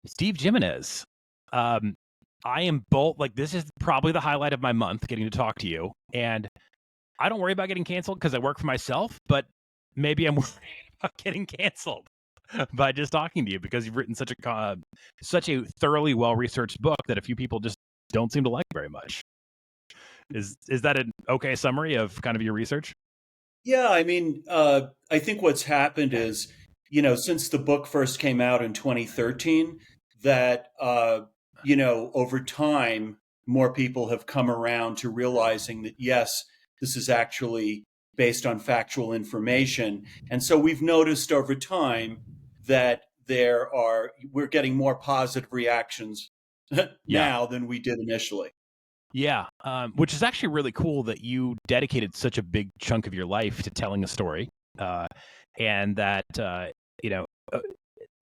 Steve Jimenez. Um, I am both like this is probably the highlight of my month getting to talk to you, and I don't worry about getting canceled because I work for myself, but maybe I'm worried about getting canceled by just talking to you because you've written such a thoroughly well researched book that a few people just don't seem to like very much. Is that an okay summary of kind of your research? Yeah, I mean, I think what's happened is, since the book first came out in 2013, that, over time, more people have come around to realizing that, yes, this is actually based on factual information. And so we've noticed over time that we're getting more positive reactions Yeah. now than we did initially. Yeah, which is actually really cool that you dedicated such a big chunk of your life to telling a story, uh, and that you know uh,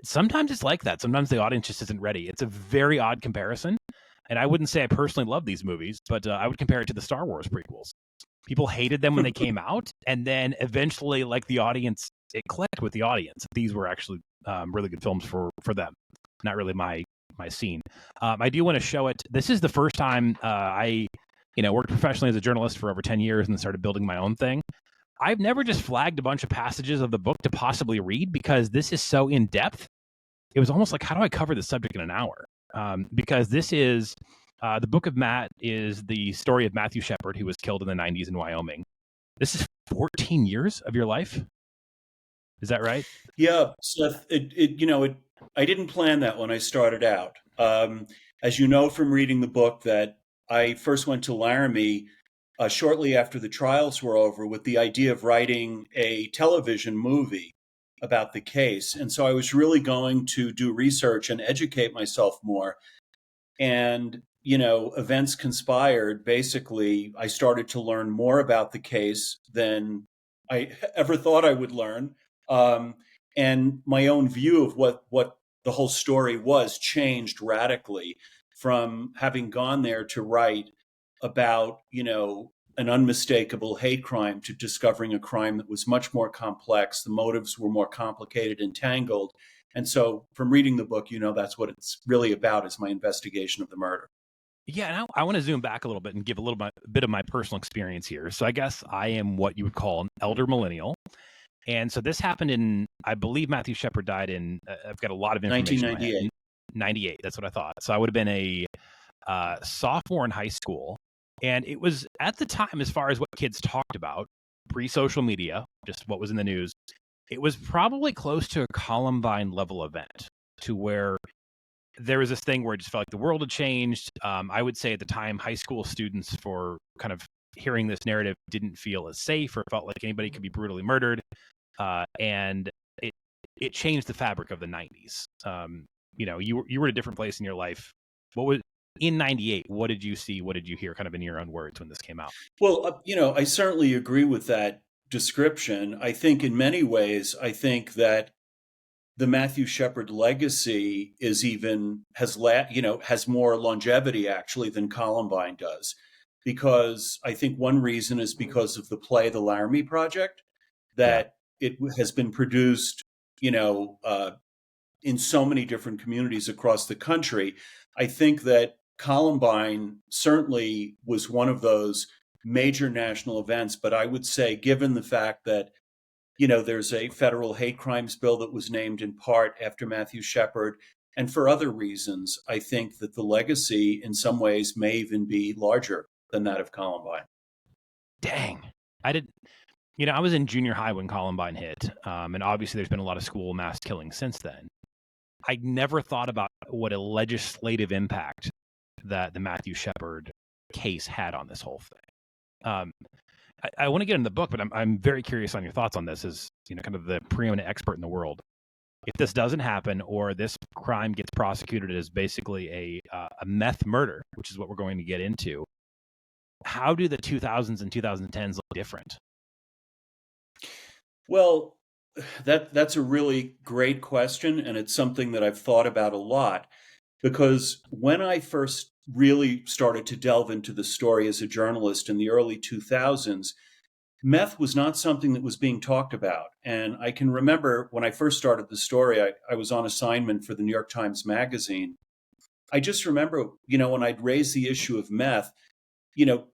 sometimes it's like that. Sometimes the audience just isn't ready. It's a very odd comparison, and I wouldn't say I personally love these movies, but I would compare it to the Star Wars prequels. People hated them when they came out, and then eventually, like the audience, it clicked with the audience. These were actually really good films for them. Not really my scene. I do want to show it. This is the first time I, worked professionally as a journalist for over 10 years and then started building my own thing. I've never just flagged a bunch of passages of the book to possibly read because this is so in depth. It was almost like, how do I cover this subject in an hour? Because this is the book of Matt is the story of Matthew Shephard, who was killed in the 90's in Wyoming. This is 14 years of your life. Is that right? Yeah, Seth, I didn't plan that when I started out. As you know from reading the book, that I first went to Laramie shortly after the trials were over with the idea of writing a television movie about the case. And so I was really going to do research and educate myself more. And, events conspired. Basically, I started to learn more about the case than I ever thought I would learn. Um, and my own view of what the whole story was changed radically from having gone there to write about, an unmistakable hate crime to discovering a crime that was much more complex. The motives were more complicated and tangled. And so from reading the book, that's what it's really about is my investigation of the murder. Yeah, and I want to zoom back a little bit and give bit of my personal experience here. So I guess I am what you would call an elder millennial. And so this happened in, I believe Matthew Shepard died in, I've got a lot of information in my head, 1998. 98. That's what I thought. So I would have been a sophomore in high school. And it was at the time, as far as what kids talked about, pre social media, just what was in the news, it was probably close to a Columbine level event to where there was this thing where it just felt like the world had changed. I would say at the time, high school students, for kind of hearing this narrative, didn't feel as safe or felt like anybody could be brutally murdered. And it changed the fabric of the 90's. You were at a different place in your life. What was in 98? What did you see? What did you hear kind of in your own words when this came out? Well, I certainly agree with that description. I think in many ways, I think that the Matthew Shepard legacy has more longevity actually than Columbine does, because I think one reason is because of the play, The Laramie Project, Yeah. that it has been produced, in so many different communities across the country. I think that Columbine certainly was one of those major national events, but I would say, given the fact that there's a federal hate crimes bill that was named in part after Matthew Shepard. And for other reasons, I think that the legacy in some ways may even be larger than that of Columbine. Dang. I did. I was in junior high when Columbine hit, and obviously there's been a lot of school mass killings since then. I never thought about what a legislative impact that the Matthew Shepard case had on this whole thing. I want to get in the book, but I'm very curious on your thoughts on this as kind of the preeminent expert in the world. If this doesn't happen, or this crime gets prosecuted as basically a meth murder, which is what we're going to get into, how do the 2000s and 2010s look different? Well, that's a really great question, and it's something that I've thought about a lot, because when I first really started to delve into the story as a journalist in the early 2000s, meth was not something that was being talked about. And I can remember when I first started the story, I was on assignment for the New York Times Magazine. I just remember, when I'd raised the issue of meth, you know,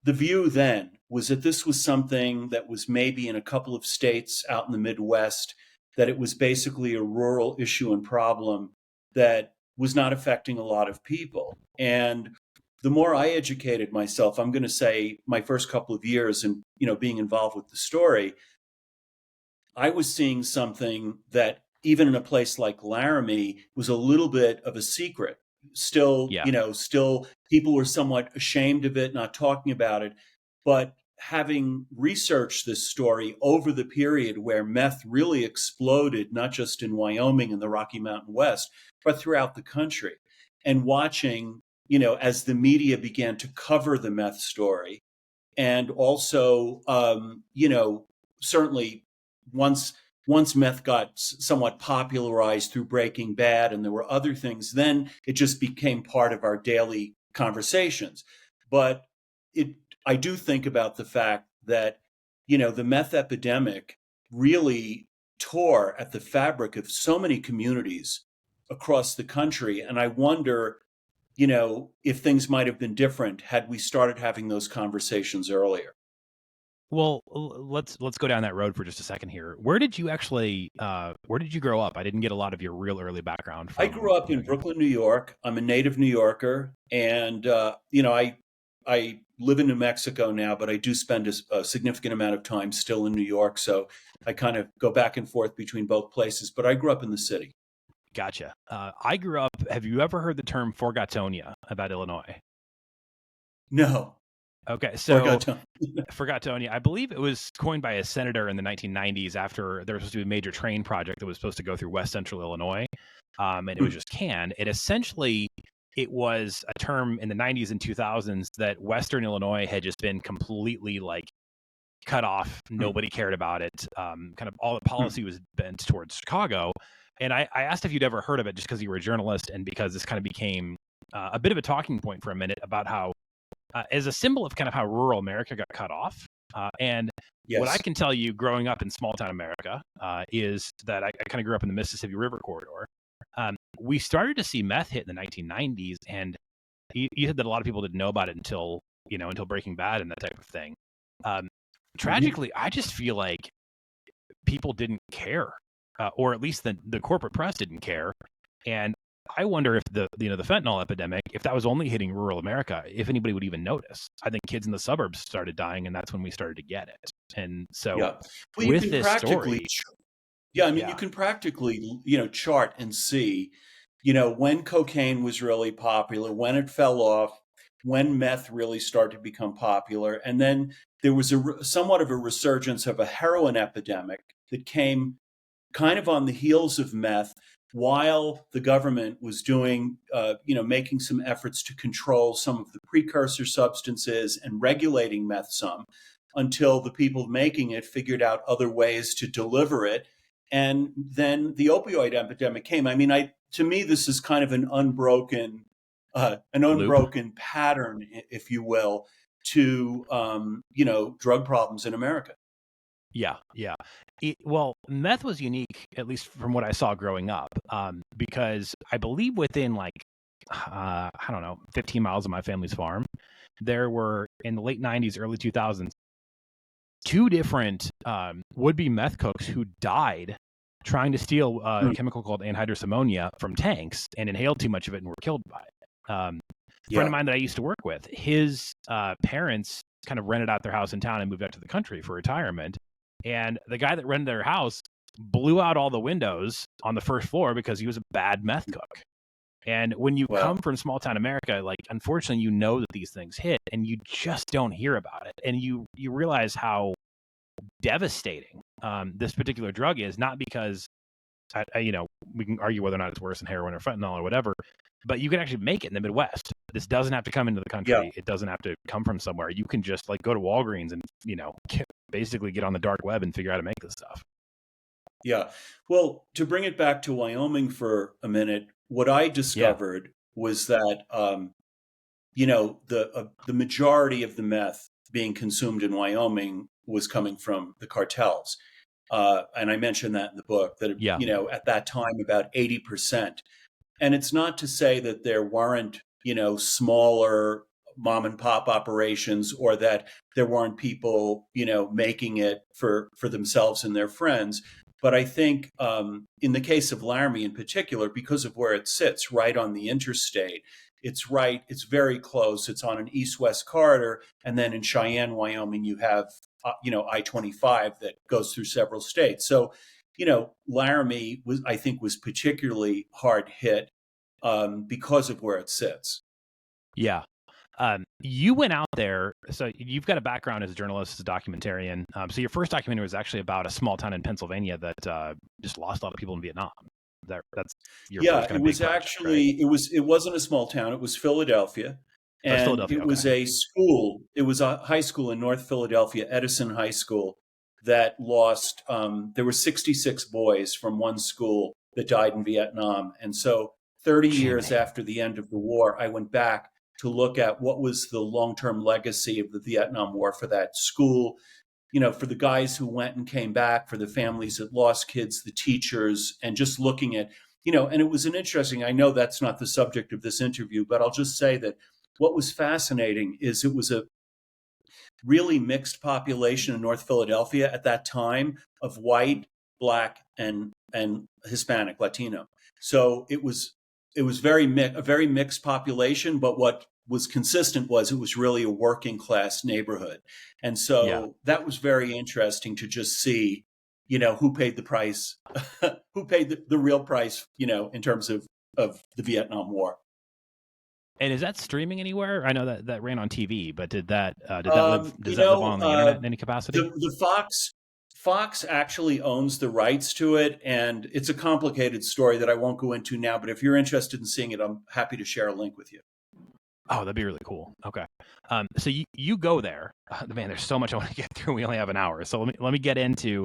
the view then was that this was something that was maybe in a couple of states out in the Midwest, that it was basically a rural issue and problem that was not affecting a lot of people. And the more I educated myself, I'm going to say my first couple of years and, being involved with the story, I was seeing something that even in a place like Laramie was a little bit of a secret. Still, Yeah. still people were somewhat ashamed of it, not talking about it. But having researched this story over the period where meth really exploded, not just in Wyoming and the Rocky Mountain West, but throughout the country, and watching, as the media began to cover the meth story, and also, certainly once meth got somewhat popularized through Breaking Bad, and there were other things, then it just became part of our daily conversations. But it, I do think about the fact that the meth epidemic really tore at the fabric of so many communities across the country, and I wonder if things might have been different had we started having those conversations earlier. Well, let's go down that road for just a second here. Where did you actually where did you grow up? I didn't get a lot of your real early background I from, grew up in Brooklyn, New York. I'm a native New Yorker, and I live in New Mexico now, but I do spend a significant amount of time still in New York. So I kind of go back and forth between both places. But I grew up in the city. Gotcha. I grew up. Have you ever heard the term Forgotonia about Illinois? No, Okay, so forgot to. Forgotonia, I believe it was coined by a senator in the 1990s after there was supposed to be a major train project that was supposed to go through West Central Illinois, and it was just canned. It was a term in the 90s and 2000s that Western Illinois had just been completely like cut off. Nobody cared about it. Kind of all the policy was bent towards Chicago. And I asked if you'd ever heard of it just because you were a journalist and because this kind of became a bit of a talking point for a minute about how, as a symbol of kind of how rural America got cut off. And what I Yes. can tell you growing up in small town America is that I kind of grew up in the Mississippi River corridor. We started to see meth hit in the 1990s. And you said that a lot of people didn't know about it until Breaking Bad and that type of thing. Um, Mhm. Tragically, I just feel like people didn't care, or at least the corporate press didn't care. And I wonder if the fentanyl epidemic, if that was only hitting rural America, if anybody would even notice. I think kids in the suburbs started dying, and that's when we started to get it. And so, Yeah. Well, you with can this practically. story, Yeah, I mean, you yeah, can practically, chart and see, when cocaine was really popular, when it fell off, when meth really started to become popular, and then there was somewhat of a resurgence of a heroin epidemic that came kind of on the heels of meth, while the government was doing, making some efforts to control some of the precursor substances and regulating meth some, until the people making it figured out other ways to deliver it. And then the opioid epidemic came. I mean, to me, this is kind of an loop. unbroken pattern, if you will, to drug problems in America. Yeah, yeah. Well, meth was unique, at least from what I saw growing up, because I believe within I don't know, 15 miles of my family's farm, there were in the late 90s, early 2000s, two different would-be meth cooks who died trying to steal a Mm. chemical called anhydrous ammonia from tanks and inhaled too much of it and were killed by it. A friend of Yeah. mine that I used to work with, his parents kind of rented out their house in town and moved out to the country for retirement. And the guy that rented their house blew out all the windows on the first floor because he was a bad meth cook. And when you come Well, from small town America, like unfortunately, you know that these things hit, and you just don't hear about it, and you realize how devastating this particular drug is. Not because we can argue whether or not it's worse than heroin or fentanyl or whatever, but you can actually make it in the Midwest. This doesn't have to come into the yeah. country. It doesn't have to come from somewhere. You can just like go to Walgreens and basically get on the dark web and figure out how to make this stuff. Yeah. Well, to bring it back to Wyoming for a minute, what I Yeah. discovered was that, the majority of the meth being consumed in Wyoming was coming from the cartels. And I mentioned that in the book, that, Yeah. at that time, about 80%. And it's not to say that there weren't, smaller mom and pop operations, or that there weren't people, making it for themselves and their friends. But I think in the case of Laramie in particular, because of where it sits right on the interstate, it's very close. It's on an east-west corridor. And then in Cheyenne, Wyoming, you have, I-25 that goes through several states. So, Laramie I think was particularly hard hit because of where it sits. Yeah. You went out there, so you've got a background as a journalist, as a documentarian. So your first documentary was actually about a small town in Pennsylvania that just lost a lot of people in Vietnam. That's your first kind It of was big project, actually right? it wasn't a small town. It was Philadelphia, Oh, it's and Philadelphia. it Okay. was a school. It was a high school in North Philadelphia, Edison High School, that lost. There were 66 boys from one school that died in Vietnam, and so 30 years Jimmy. after the end of the war, I went back to look at what was the long-term legacy of the Vietnam War for that school. For the guys who went and came back, for the families that lost kids, the teachers, and just looking at, and it was I know that's not the subject of this interview, but I'll just say that what was fascinating is it was a really mixed population in North Philadelphia at that time, of white, black, and Hispanic, Latino. So it was a very mixed population, but what was consistent was it was really a working class neighborhood. And Yeah. so that was very interesting to just see, who paid the price, who paid the real price, in terms of the Vietnam War. And is that streaming anywhere? I know that ran on TV, but did that live? You Does that live know, on the internet in any capacity? the Fox actually owns the rights to it, and it's a complicated story that I won't go into now. But if you're interested in seeing it, I'm happy to share a link with you. Oh, that'd be really cool. Okay. So you go there. Man, there's so much I want to get through. We only have an hour, so let me get into.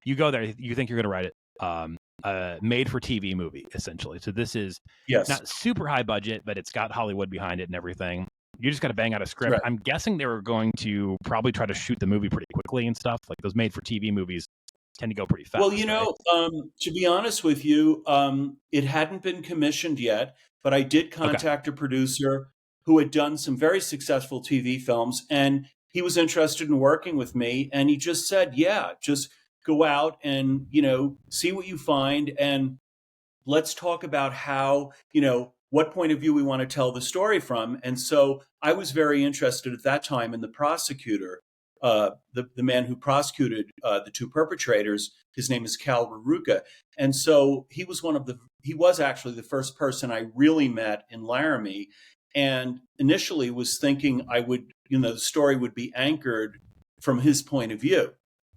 You go there. You think you're going to write it. Made for TV movie, essentially. So this is Yes, not super high budget, but it's got Hollywood behind it and everything. You just got to bang out a script. right. I'm guessing they were going to probably try to shoot the movie pretty quickly and stuff. Like those made for TV movies tend to go pretty Well, fast, right? to be honest with you, it hadn't been commissioned yet, but I did Okay. contact a producer who had done some very successful TV films, and he was interested in working with me. And he just said, "Yeah, just go out and see what you find, and let's talk about how, what point of view we want to tell the story from." And so I was very interested at that time in the prosecutor, the man who prosecuted the two perpetrators. His name is Cal Raruka. And so he was actually the first person I really met in Laramie, and initially was thinking the story would be anchored from his point of view.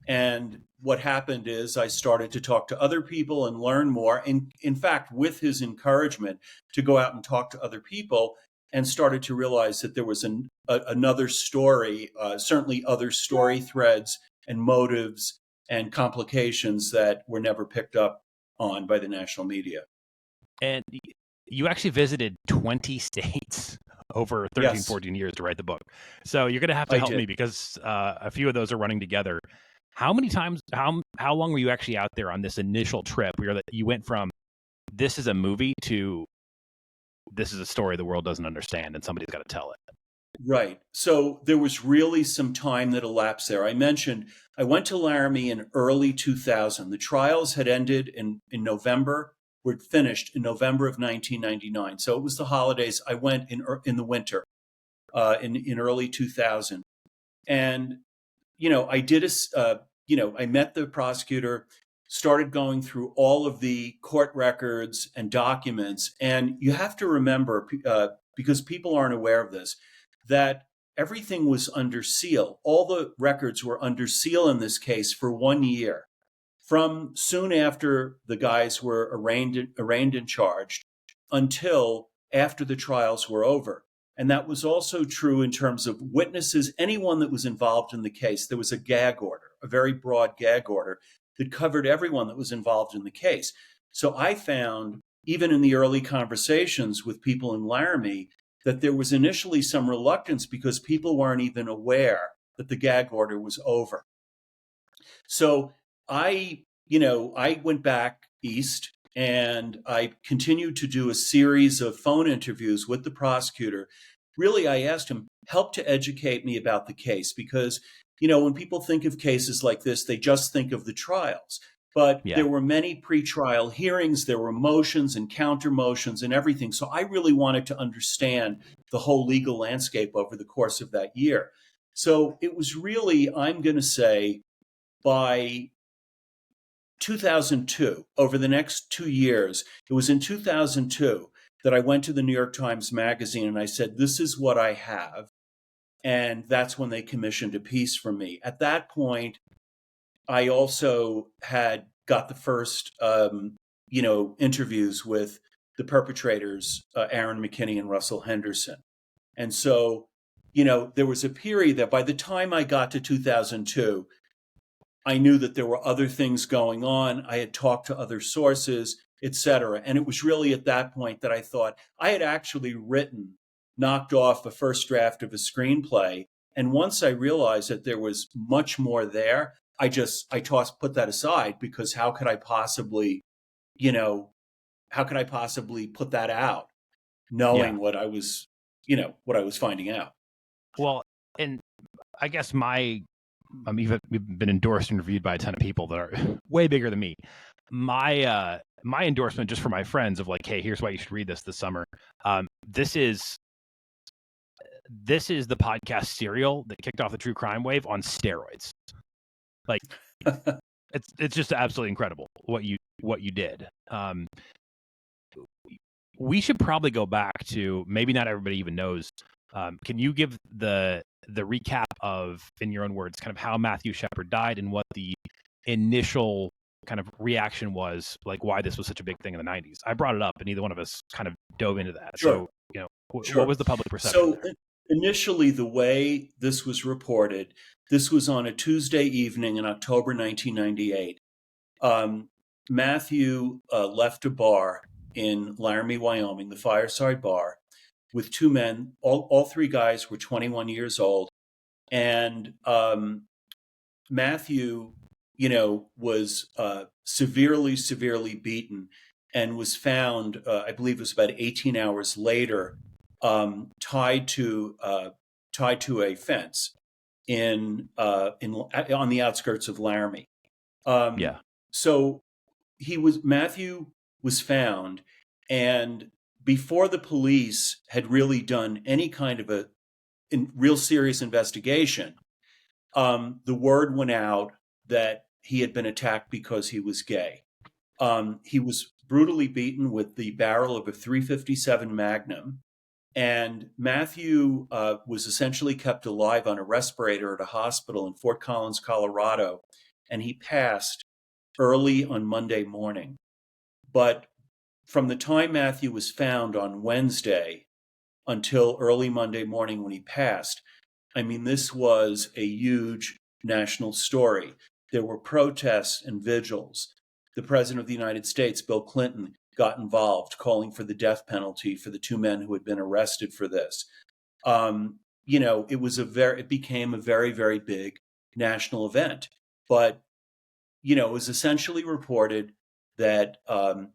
And what happened is I started to talk to other people and learn more. And in fact, with his encouragement to go out and talk to other people, and started to realize that there was another story, certainly other story threads and motives and complications that were never picked up on by the national media. And you actually visited 20 states over 13, Yes, 14 years to write the book. So you're going to have to I help did. me because a few of those are running together. How many times, how long were you actually out there on this initial trip where you went from this is a movie to this is a story the world doesn't understand and somebody's got to tell it? Right. So there was really some time that elapsed there. I mentioned I went to Laramie in early 2000. The trials had ended in November, were finished in November of 1999. So it was the holidays. I went in the winter, in early 2000. And, I did I met the prosecutor, started going through all of the court records and documents. And you have to remember, because people aren't aware of this, that everything was under seal. All the records were under seal in this case for 1 year, from soon after the guys were arraigned and charged until after the trials were over. And that was also true in terms of witnesses, anyone that was involved in the case. There was a gag order, a very broad gag order that covered everyone that was involved in the case. So I found, even in the early conversations with people in Laramie, that there was initially some reluctance because people weren't even aware that the gag order was over. So I went back east and I continued to do a series of phone interviews with the prosecutor. Really, I asked him, help to educate me about the case because, when people think of cases like this, they just think of the trials. But Yeah. there were many pretrial hearings, there were motions and counter motions and everything. So I really wanted to understand the whole legal landscape over the course of that year. So it was really, I'm going to say, by 2002, over the next 2 years, it was in 2002 that I went to the New York Times Magazine and I said, this is what I have. And that's when they commissioned a piece from me. At that point, I also had got the first, interviews with the perpetrators, Aaron McKinney and Russell Henderson. And so, there was a period that by the time I got to 2002, I knew that there were other things going on. I had talked to other sources, et cetera. And it was really at that point that I thought I had actually knocked off a first draft of a screenplay. And once I realized that there was much more there, put that aside because how could I possibly put that out Yeah. knowing what I was finding out? Well, and I guess we've been endorsed and reviewed by a ton of people that are way bigger than me. My endorsement just for my friends of like, hey, here's why you should read this summer. This is the podcast serial that kicked off the true crime wave on steroids. Like, it's just absolutely incredible what you did. We should probably go back to, maybe not everybody even knows. Can you give the recap of, in your own words, kind of how Matthew Shephard died and what the initial kind of reaction was, like why this was such a big thing in the 90s? I brought it up and neither one of us kind of dove into that. Sure. So, Sure. what was the public perception? So initially, the way this was reported, this was on a Tuesday evening in October 1998. Matthew left a bar in Laramie, Wyoming, the Fireside Bar, with two men. All three guys were 21 years old. And Matthew, was severely beaten and was found, I believe it was about 18 hours later, tied to a fence on the outskirts of Laramie. So Matthew was found, and before the police had really done any kind of a real serious investigation, the word went out that he had been attacked because he was gay. He was brutally beaten with the barrel of a .357 Magnum, and Matthew was essentially kept alive on a respirator at a hospital in Fort Collins, Colorado, and he passed early on Monday morning. But from the time Matthew was found on Wednesday until early Monday morning when he passed, I mean, this was a huge national story. There were protests and vigils. The President of the United States, Bill Clinton, got involved, calling for the death penalty for the two men who had been arrested for this. It became a very, very big national event. But, it was essentially reported that, Aaron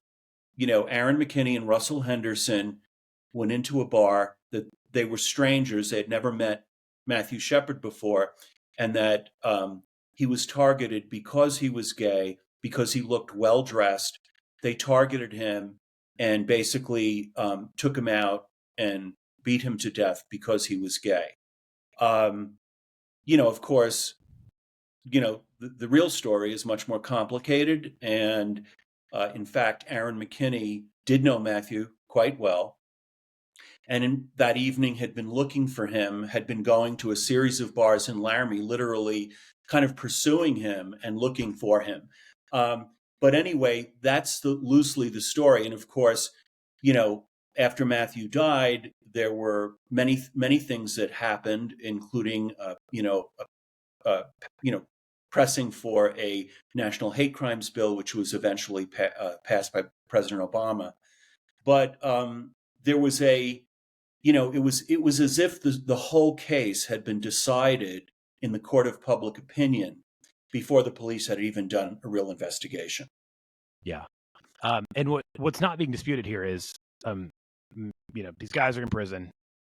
McKinney and Russell Henderson went into a bar, that they were strangers. They had never met Matthew Shephard before, and that he was targeted because he was gay, because he looked well-dressed. They targeted him and basically took him out and beat him to death because he was gay. Of course, the real story is much more complicated. And in fact, Aaron McKinney did know Matthew quite well. And in that evening had been looking for him, had been going to a series of bars in Laramie, literally kind of pursuing him and looking for him. But anyway, that's loosely the story. And of course, after Matthew died, there were many, many things that happened, including, pressing for a national hate crimes bill, which was eventually passed by President Obama. But there was it was as if the whole case had been decided in the court of public opinion before the police had even done a real investigation. Yeah. And what's not being disputed here is, these guys are in prison.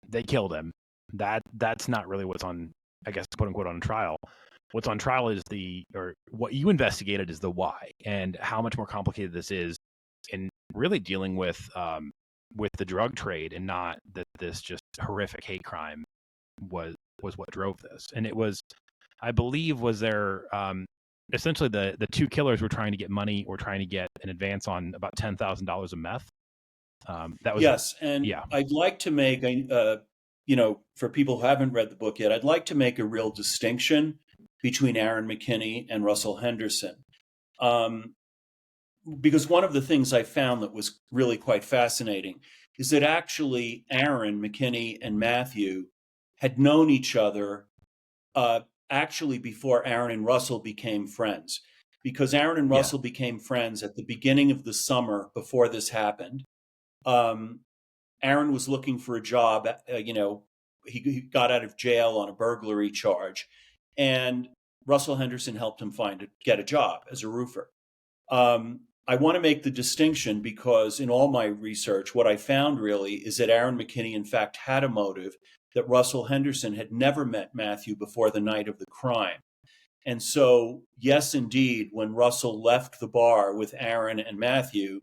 They killed him. That's not really what's on, I guess, quote unquote, on trial. What's on trial is what you investigated is the why, and how much more complicated this is in really dealing with the drug trade, and not that this just horrific hate crime was what drove this. And it was, I believe, was there essentially the two killers were trying to get money, or trying to get an advance on about $10,000 of meth. That was Yes, and yeah. I'd like to make for people who haven't read the book yet, I'd like to make a real distinction between Aaron McKinney and Russell Henderson. Because one of the things I found that was really quite fascinating is that actually Aaron McKinney and Matthew had known each other actually before Aaron and Russell became friends. Because Aaron and Russell became friends at the beginning of the summer before this happened. Aaron was looking for a job. He got out of jail on a burglary charge, and Russell Henderson helped him get a job as a roofer. I want to make the distinction because in all my research, what I found really is that Aaron McKinney, in fact, had a motive, that Russell Henderson had never met Matthew before the night of the crime. And so, yes, indeed, when Russell left the bar with Aaron and Matthew,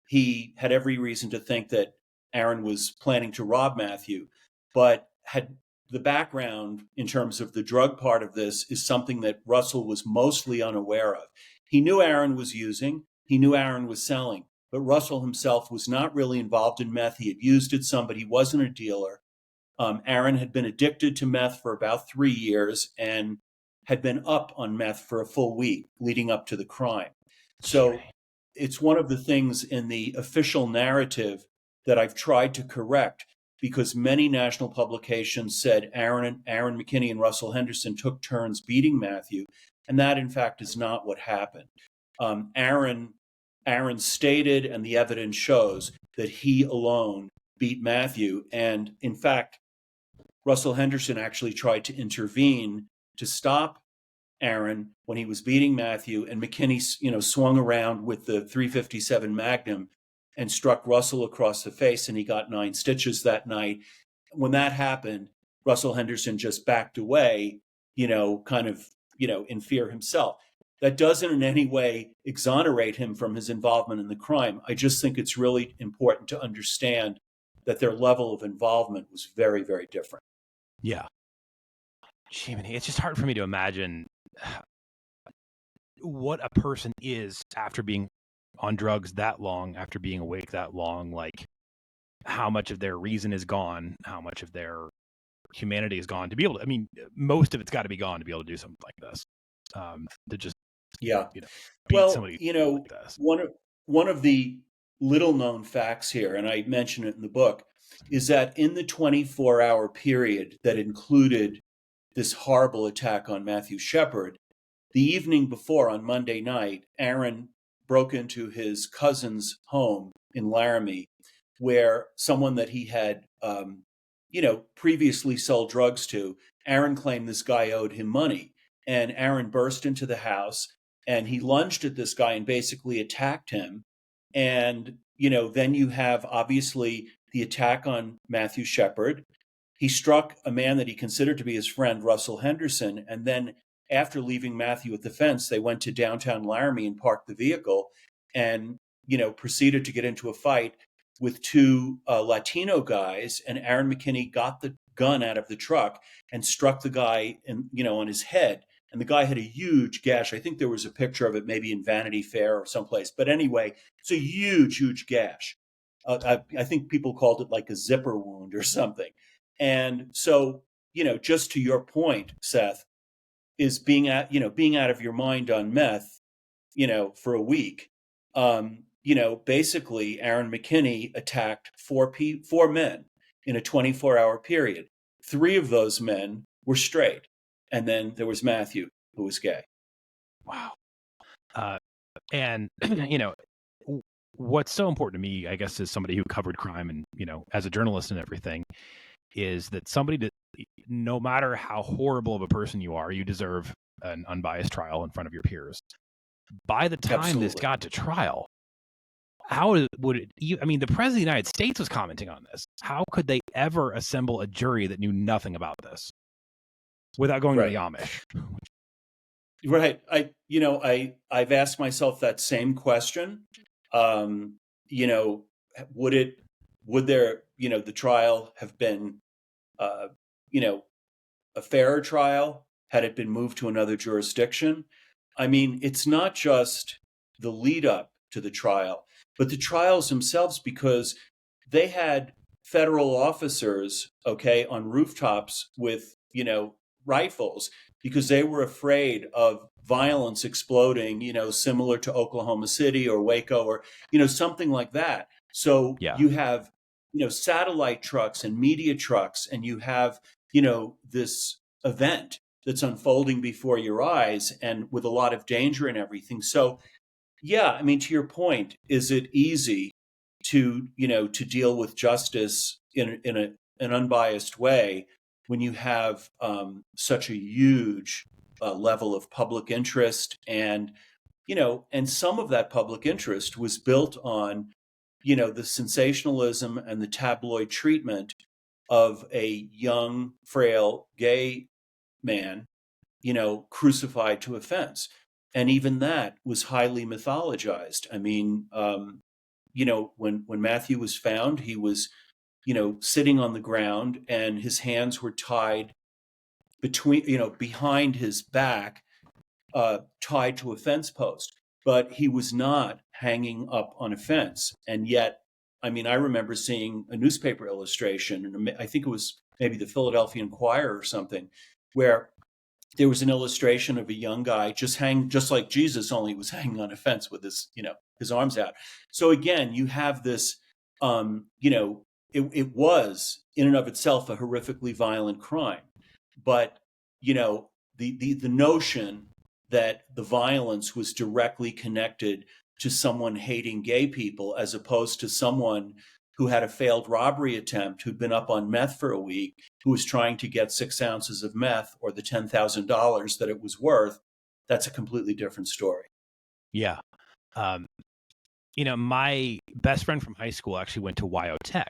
he had every reason to think that Aaron was planning to rob Matthew, but had the background in terms of the drug part of this is something that Russell was mostly unaware of. He knew Aaron was using, he knew Aaron was selling, but Russell himself was not really involved in meth. He had used it some, but he wasn't a dealer. Aaron had been addicted to meth for about 3 years and had been up on meth for a full week leading up to the crime. So it's one of the things in the official narrative that I've tried to correct, because many national publications said Aaron McKinney and Russell Henderson took turns beating Matthew, and that in fact is not what happened. Aaron stated, and the evidence shows, that he alone beat Matthew, and in fact, Russell Henderson actually tried to intervene to stop Aaron when he was beating Matthew, and McKinney, swung around with the .357 Magnum and struck Russell across the face, and he got 9 stitches that night. When that happened, Russell Henderson just backed away, in fear himself. That doesn't in any way exonerate him from his involvement in the crime. I just think it's really important to understand that their level of involvement was very, very different. Yeah. Jiminy, it's just hard for me to imagine what a person is after being on drugs that long, after being awake that long, like how much of their reason is gone, how much of their humanity is gone to be able to, most of it's got to be gone to be able to do something like this. To just, beat somebody like this. One of the little known facts here, and I mention it in the book, is that in the 24-hour period that included this horrible attack on Matthew Shephard, the evening before, on Monday night, Aaron broke into his cousin's home in Laramie, where someone that he had, previously sold drugs to, Aaron claimed this guy owed him money. And Aaron burst into the house, and he lunged at this guy and basically attacked him. And, then you have, obviously, the attack on Matthew Shephard. He struck a man that he considered to be his friend, Russell Henderson. And then after leaving Matthew at the fence, they went to downtown Laramie and parked the vehicle and, proceeded to get into a fight with 2 Latino guys. And Aaron McKinney got the gun out of the truck and struck the guy on his head. And the guy had a huge gash. I think there was a picture of it maybe in Vanity Fair or someplace. But anyway, it's a huge, huge gash. I think people called it like a zipper wound or something. And so, just to your point, Seth, is being out of your mind on meth, for a week. Basically, Aaron McKinney attacked 4 men in a 24-hour period. 3 of those men were straight. And then there was Matthew, who was gay. Wow. And, what's so important to me, I guess, as somebody who covered crime and, as a journalist and everything, is that no matter how horrible of a person you are, you deserve an unbiased trial in front of your peers. By the time this Absolutely. got to trial, how would it? I mean, the president of the United States was commenting on this. How could they ever assemble a jury that knew nothing about this without going to the Right. Amish? Right. I've asked myself that same question. You know, would there, the trial have been, you know, a fairer trial had it been moved to another jurisdiction? I mean, it's not just the lead up to the trial, but the trials themselves, because they had federal officers, okay, on rooftops with, rifles, because they were afraid of violence exploding, similar to Oklahoma City or Waco or, something like that. So Yeah. you have, satellite trucks and media trucks, and you have, this event that's unfolding before your eyes and with a lot of danger and everything. So, yeah, I mean, to your point, is it easy to, to deal with justice in an unbiased way when you have such a huge level of public interest? And, and some of that public interest was built on, the sensationalism and the tabloid treatment of a young, frail, gay man, crucified to a fence. And even that was highly mythologized. I mean, when Matthew was found, he was, sitting on the ground and his hands were tied behind his back, tied to a fence post. But he was not hanging up on a fence. And yet, I mean, I remember seeing a newspaper illustration, and I think it was maybe the Philadelphia Inquirer or something, where there was an illustration of a young guy just like Jesus, only he was hanging on a fence with his arms out. So again, you have this, it was in and of itself a horrifically violent crime, but the notion that the violence was directly connected to someone hating gay people, as opposed to someone who had a failed robbery attempt, who'd been up on meth for a week, who was trying to get 6 ounces of meth or the $10,000 that it was worth, that's a completely different story. Yeah. My best friend from high school actually went to Wyotech,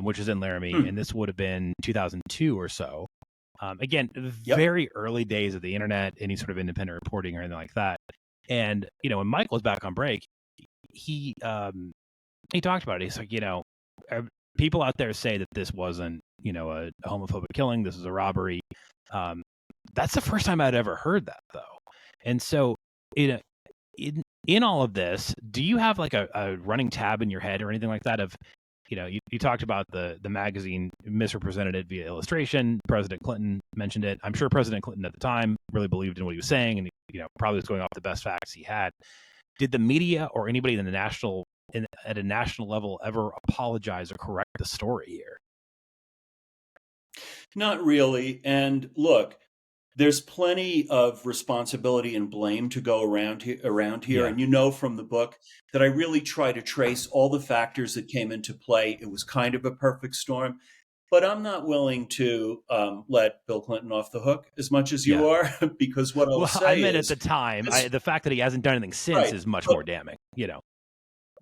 which is in Laramie, and this would have been 2002 or so. Again, very early days of the internet, any sort of independent reporting or anything like that. And, when Michael was back on break, he talked about it. He's like, people out there say that this wasn't, a homophobic killing. This is a robbery. That's the first time I'd ever heard that, though. And so, in all of this, do you have like a running tab in your head or anything like that of, you talked about the magazine misrepresented it via illustration. President Clinton mentioned it. I'm sure President Clinton at the time really believed in what he was saying, and probably was going off the best facts he had. Did the media or anybody at a national level ever apologize or correct the story here? Not really. And look, there's plenty of responsibility and blame to go around here. Yeah. And from the book that I really try to trace all the factors that came into play. It was kind of a perfect storm. But I'm not willing to let Bill Clinton off the hook as much as you are, because what I'll say I meant at the time, the fact that he hasn't done anything since is much more damning,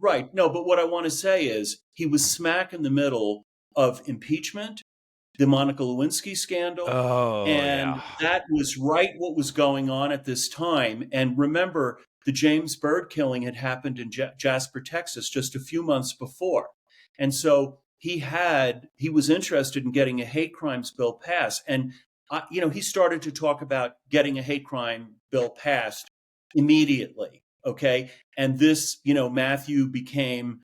Right. No, but what I want to say is he was smack in the middle of impeachment, the Monica Lewinsky scandal. And that was right what was going on at this time. And remember, the James Byrd killing had happened in Jasper, Texas, just a few months before. And so he was interested in getting a hate crimes bill passed. And, he started to talk about getting a hate crime bill passed immediately. Okay. And this, Matthew became,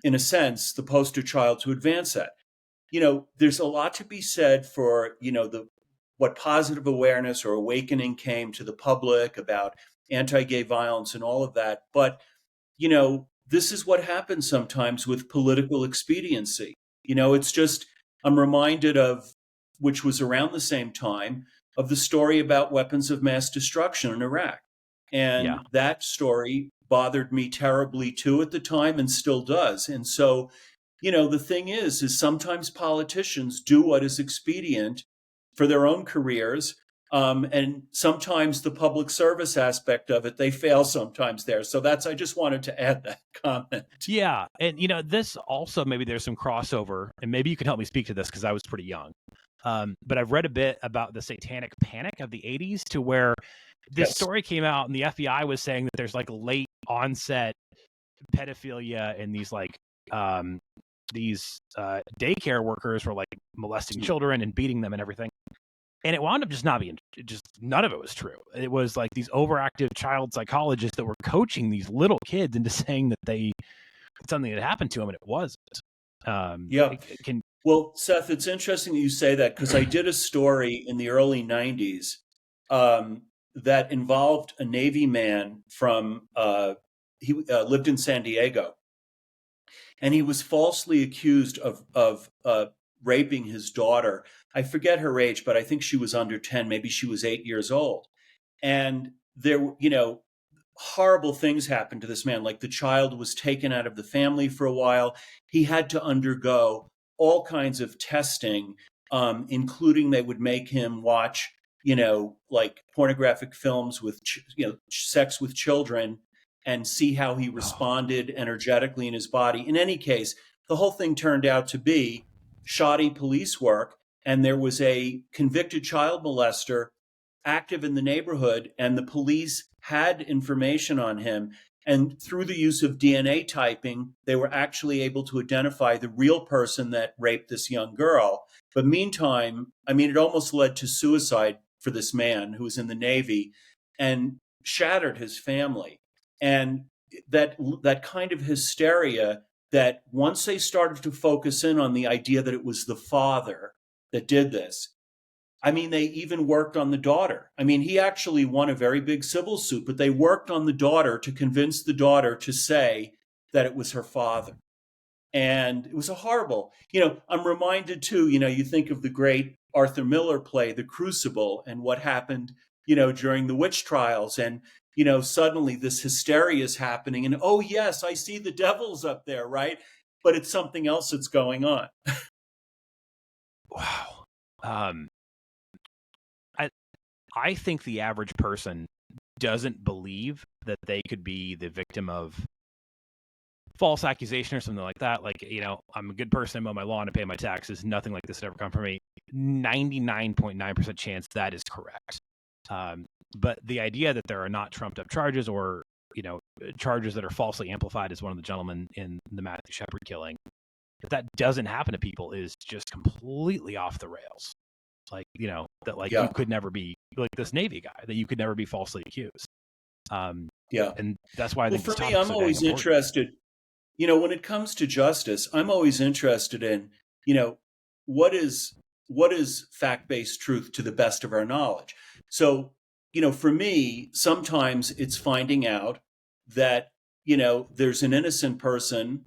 in a sense, the poster child to advance that. There's a lot to be said for, what positive awareness or awakening came to the public about anti-gay violence and all of that. But, this is what happens sometimes with political expediency. It's just, I'm reminded of, which was around the same time, of the story about weapons of mass destruction in Iraq. And that story bothered me terribly too at the time, and still does. And so, the thing is sometimes politicians do what is expedient for their own careers, And sometimes the public service aspect of it, they fail sometimes there. So I just wanted to add that comment. Yeah. And, this also, maybe there's some crossover, and maybe you can help me speak to this because I was pretty young. But I've read a bit about the satanic panic of the 80s, to where this story came out and the FBI was saying that there's like late onset pedophilia in these daycare workers were like molesting children and beating them and everything. And it wound up just not being, just none of it was true. It was like these overactive child psychologists that were coaching these little kids into saying that something had happened to them, and it wasn't. Well, Seth, it's interesting that you say that, because I did a story in the early 90s that involved a Navy man from, he lived in San Diego, and he was falsely accused of raping his daughter. I forget her age, but I think she was under 10. Maybe she was 8 years old. And there, horrible things happened to this man. Like, the child was taken out of the family for a while. He had to undergo all kinds of testing, including they would make him watch, like pornographic films with, sex with children, and see how he responded energetically in his body. In any case, the whole thing turned out to be shoddy police work. And there was a convicted child molester active in the neighborhood, and the police had information on him. And through the use of DNA typing, they were actually able to identify the real person that raped this young girl. But meantime, it almost led to suicide for this man who was in the Navy, and shattered his family. And that kind of hysteria, that once they started to focus in on the idea that it was the father that did this, they even worked on the daughter. He actually won a very big civil suit, but they worked on the daughter to convince the daughter to say that it was her father. And it was a horrible, I'm reminded too, you think of the great Arthur Miller play, The Crucible, and what happened, during the witch trials. And, suddenly this hysteria is happening. And, oh, yes, I see the devil's up there, right? But it's something else that's going on. Wow. I think the average person doesn't believe that they could be the victim of false accusation or something like that. Like, I'm a good person, I mow my lawn, I pay my taxes, nothing like this would ever come from me. 99.9% chance that is correct. But the idea that there are not trumped up charges, or, charges that are falsely amplified, as one of the gentlemen in the Matthew Shephard killing, that doesn't happen to people is just completely off the rails. Like, you could never be like this Navy guy, that you could never be falsely accused. And that's why I think for me, I'm always interested, when it comes to justice, I'm always interested in, what is fact-based truth to the best of our knowledge. So, for me, sometimes it's finding out that, there's an innocent person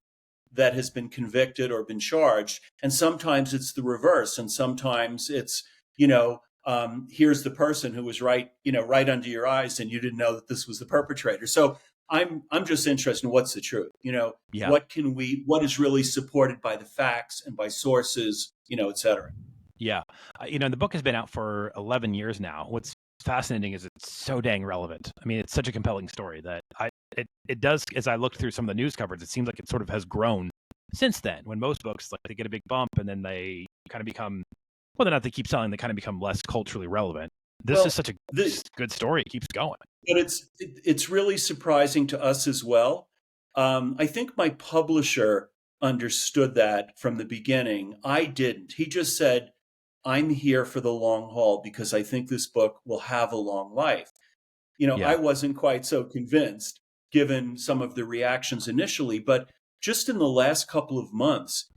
that has been convicted or been charged. And sometimes it's the reverse. And sometimes it's, here's the person who was right under your eyes, and you didn't know that this was the perpetrator. So I'm just interested in what's the truth, what is really supported by the facts and by sources, et cetera. Yeah. The book has been out for 11 years now. What's fascinating is it's so dang relevant. It's such a compelling story that it does, as I looked through some of the news coverage, it seems like it sort of has grown since then, when most books, like, they get a big bump and then they kind of become, whether or not they keep selling, they kind of become less culturally relevant. This is such a good story. It keeps going. But it's really surprising to us as well. I think my publisher understood that from the beginning. I didn't. He just said, I'm here for the long haul because I think this book will have a long life. I wasn't quite so convinced, given some of the reactions initially, but just in the last couple of months,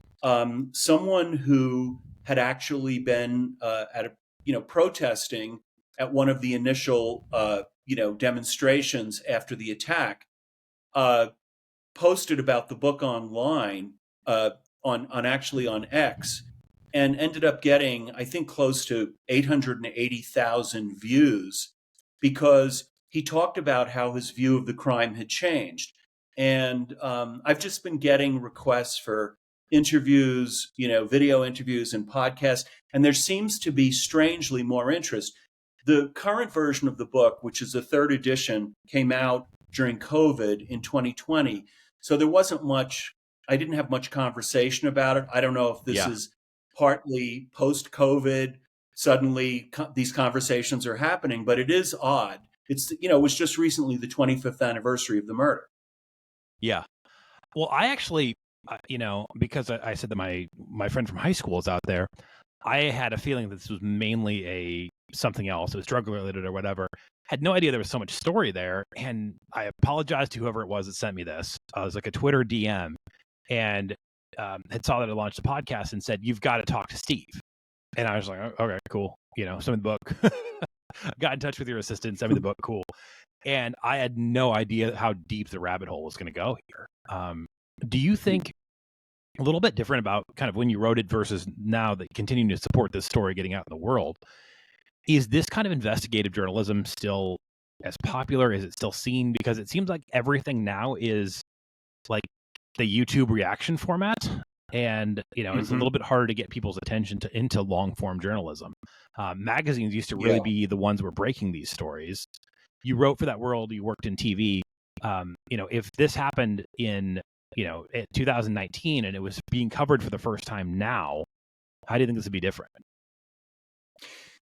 someone who had actually been protesting at one of the initial demonstrations after the attack, posted about the book online on X, and ended up getting, I think, close to 880,000 views, because he talked about how his view of the crime had changed. And I've just been getting requests for interviews, video interviews and podcasts, and there seems to be strangely more interest. The current version of the book, which is the third edition, came out during COVID in 2020. So there wasn't much, I didn't have much conversation about it. I don't know if this Yeah. is partly post-COVID, suddenly these conversations are happening, but it is odd. It's, it was just recently the 25th anniversary of the murder. Yeah. Well, I actually, because I said that my friend from high school is out there, I had a feeling that this was mainly something else. It was drug related or whatever. Had no idea there was so much story there, and I apologized to whoever it was that sent me this. It was like a Twitter DM, and had saw that I launched a podcast and said, "You've got to talk to Steve." And I was like, "Okay, cool." Send me the book. Got in touch with your assistant, sent me the book. Cool. And I had no idea how deep the rabbit hole was going to go here. Do you think a little bit different about kind of when you wrote it versus now that continuing to support this story getting out in the world? Is this kind of investigative journalism still as popular? Is it still seen? Because it seems like everything now is like the YouTube reaction format. And, it's a little bit harder to get people's attention into long form journalism. Magazines used to really be the ones who were breaking these stories. You wrote for that world, you worked in TV. If this happened in 2019 and it was being covered for the first time now, how do you think this would be different?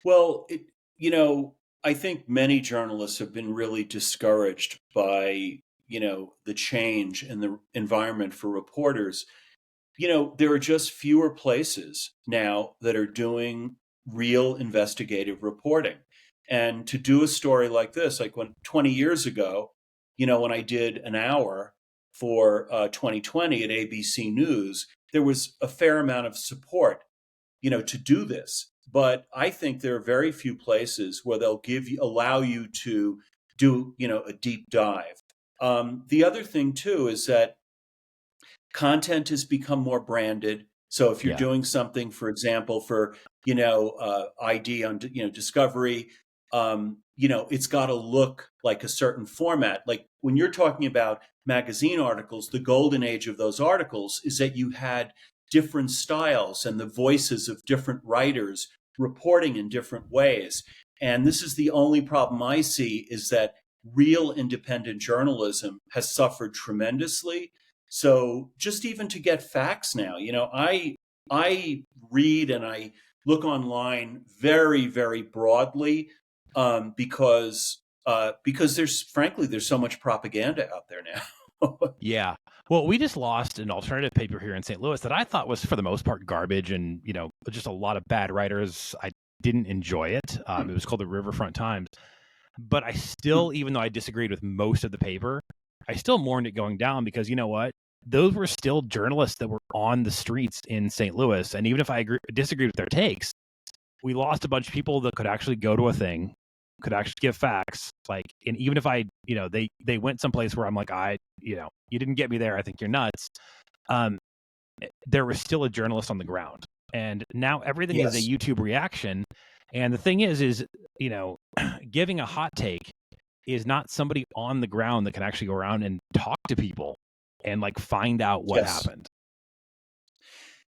Well, I think many journalists have been really discouraged by, the change in the environment for reporters. There are just fewer places now that are doing real investigative reporting. And to do a story like this, like 20 years ago, when I did an hour for 2020 at ABC News, there was a fair amount of support, to do this. But I think there are very few places where they'll allow you to do, a deep dive. The other thing too is that content has become more branded. So if you're doing something, for example, for ID on Discovery, it's got to look like a certain format. Like when you're talking about magazine articles, the golden age of those articles is that you had different styles and the voices of different writers reporting in different ways. And this is the only problem I see, is that real independent journalism has suffered tremendously. So just even to get facts now, I read and I look online very, very broadly, because there's so much propaganda out there now. Yeah. Well, we just lost an alternative paper here in St. Louis that I thought was for the most part garbage and, just a lot of bad writers. I didn't enjoy it. It was called the Riverfront Times. But I still, even though I disagreed with most of the paper, I still mourned it going down because you know what? Those were still journalists that were on the streets in St. Louis. And even if I disagreed with their takes, we lost a bunch of people that could actually go to a thing, could actually give facts. Like, and even if I, they went someplace where I'm like, you didn't get me there. I think you're nuts. There was still a journalist on the ground. And now everything is a YouTube reaction. And the thing is, giving a hot take is not somebody on the ground that can actually go around and talk to people and like find out what happened.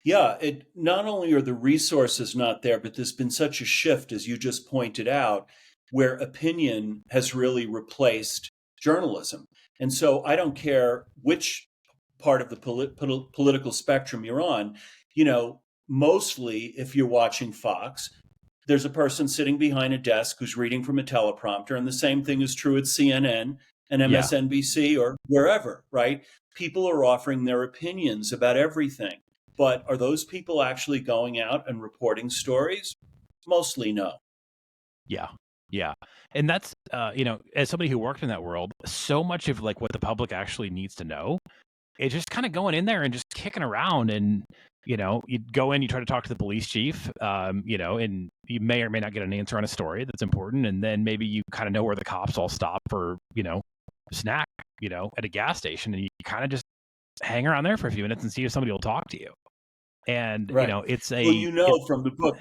Yeah, it not only are the resources not there, but there's been such a shift, as you just pointed out, where opinion has really replaced journalism. And so I don't care which part of the political spectrum you're on, mostly if you're watching Fox, there's a person sitting behind a desk who's reading from a teleprompter, and the same thing is true at CNN and MSNBC or wherever, right? People are offering their opinions about everything. But are those people actually going out and reporting stories? Mostly no. Yeah. Yeah. And that's, as somebody who worked in that world, so much of like what the public actually needs to know, it's just kind of going in there and just kicking around. And, you go in, you try to talk to the police chief, and you may or may not get an answer on a story that's important. And then maybe you kind of know where the cops all stop for, a snack, at a gas station. And you kind of just hang around there for a few minutes and see if somebody will talk to you. And, it's from the book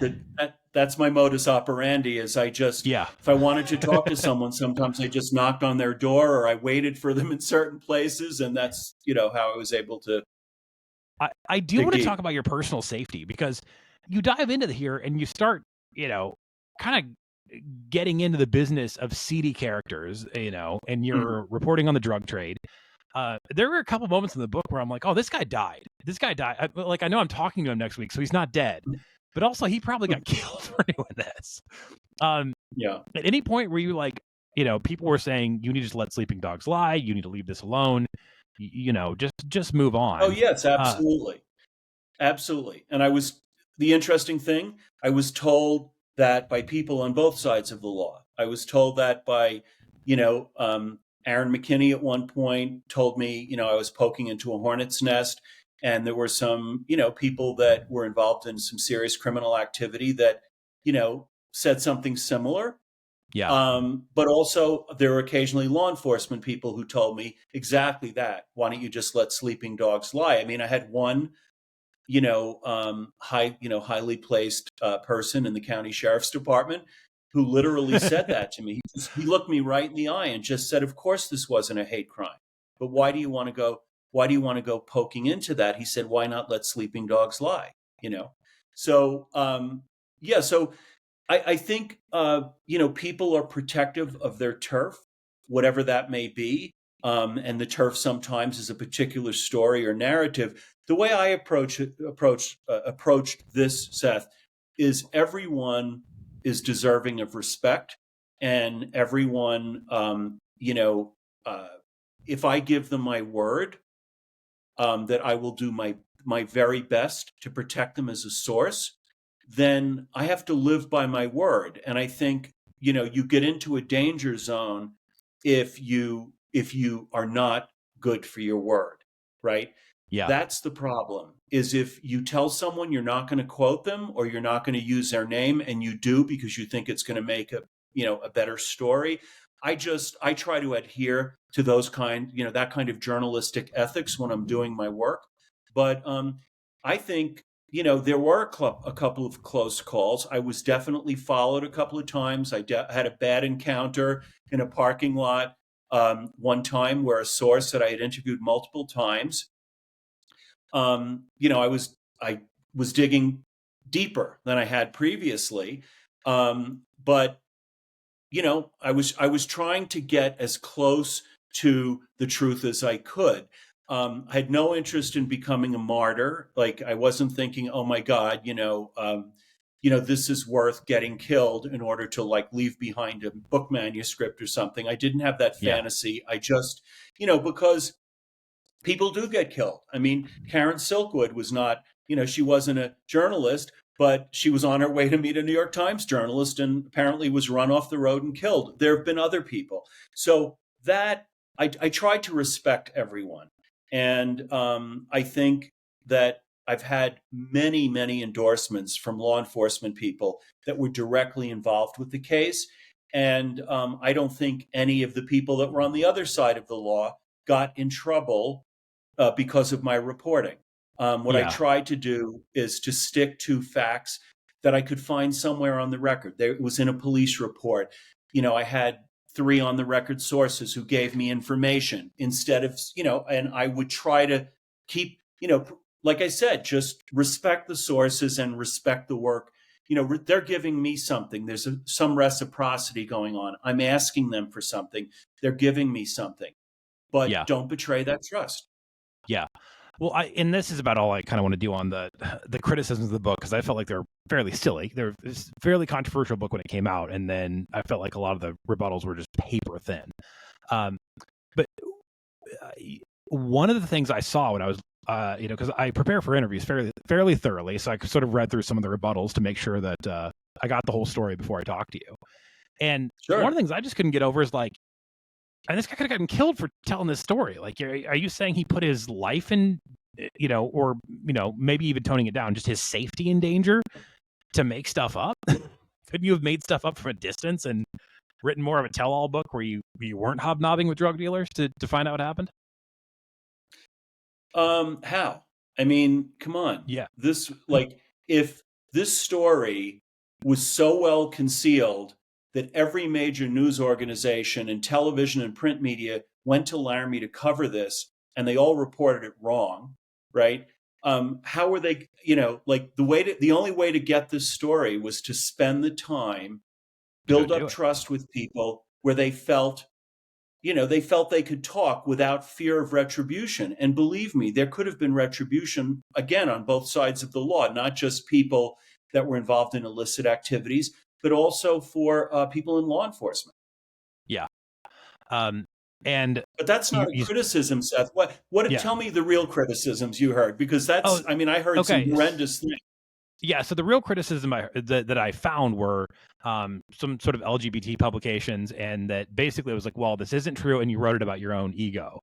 that's my modus operandi is I just, if I wanted to talk to someone, sometimes I just knocked on their door or I waited for them in certain places. And that's, how I was able to. I do want to talk about your personal safety because you dive into here and you start, kind of getting into the business of seedy characters, and you're reporting on the drug trade. There were a couple moments in the book where I'm like, oh, this guy died. This guy died. I know I'm talking to him next week, so he's not dead. But also, he probably got killed for doing this. Yeah. At any point where you people were saying you need to let sleeping dogs lie, you need to leave this alone, just move on. Oh, yes, absolutely. Absolutely. And the interesting thing, I was told that by people on both sides of the law. I was told that by, Aaron McKinney at one point told me, I was poking into a hornet's nest, and there were some, people that were involved in some serious criminal activity that, said something similar. Yeah. But also there were occasionally law enforcement people who told me exactly that. Why don't you just let sleeping dogs lie? I mean, I had one, highly placed person in the county sheriff's department who literally said that to me. He looked me right in the eye and just said, "Of course, this wasn't a hate crime, but why do you want to go? Why do you want to go poking into that?" He said, "Why not let sleeping dogs lie?" So yeah. So I think people are protective of their turf, whatever that may be. And the turf sometimes is a particular story or narrative. The way I approached this, Seth, is everyone is deserving of respect, and everyone, if I give them my word that I will do my very best to protect them as a source, then I have to live by my word. And I think you get into a danger zone if you are not good for your word, right? Yeah. That's the problem, is if you tell someone you're not going to quote them or you're not going to use their name, and you do because you think it's going to make a better story. I try to adhere to that kind of journalistic ethics when I'm doing my work. But I think there were a couple of close calls. I was definitely followed a couple of times. I had a bad encounter in a parking lot one time where a source that I had interviewed multiple times, I was digging deeper than I had previously, but I was trying to get as close to the truth as I could. I had no interest in becoming a martyr. Like, I wasn't thinking, oh my God, this is worth getting killed in order to leave behind a book manuscript or something. I didn't have that fantasy. I just, because people do get killed. I mean, Karen Silkwood was not, she wasn't a journalist, but she was on her way to meet a New York Times journalist and apparently was run off the road and killed. There have been other people. So that I try to respect everyone. And I think that I've had many, many endorsements from law enforcement people that were directly involved with the case. And I don't think any of the people that were on the other side of the law got in trouble because of my reporting. What I tried to do is to stick to facts that I could find somewhere on the record. It was in a police report. I had 3 on the record sources who gave me information instead of, and I would try to keep, like I said, just respect the sources and respect the work. They're giving me something. There's some reciprocity going on. I'm asking them for something. They're giving me something. But don't betray that trust. Yeah. Well, and this is about all I kind of want to do on the criticisms of the book, because I felt like they're fairly silly. They're a fairly controversial book when it came out, and then I felt like a lot of the rebuttals were just paper thin. But one of the things I saw when I was, because I prepare for interviews fairly thoroughly, so I sort of read through some of the rebuttals to make sure that I got the whole story before I talked to you. And one of the things I just couldn't get over is and this guy could have gotten killed for telling this story. Like, are you saying he put his life in, or, maybe even toning it down, just his safety in danger to make stuff up? Couldn't you have made stuff up from a distance and written more of a tell-all book where you weren't hobnobbing with drug dealers to find out what happened? How? I mean, come on. Yeah. If this story was so well concealed that every major news organization and television and print media went to Laramie to cover this, and they all reported it wrong, right? How were they, the only way to get this story was to spend the time Go build do up it. trust with people where they felt, they felt they could talk without fear of retribution. And believe me, there could have been retribution, again, on both sides of the law, not just people that were involved in illicit activities, but also for people in law enforcement. Yeah. And But that's not a you criticism, Seth. yeah. Tell me the real criticisms you heard, because Oh, I heard some okay. horrendous things. Yeah, so the real criticism that I found were some sort of LGBT publications, and that basically it was like, well, this isn't true, and you wrote it about your own ego,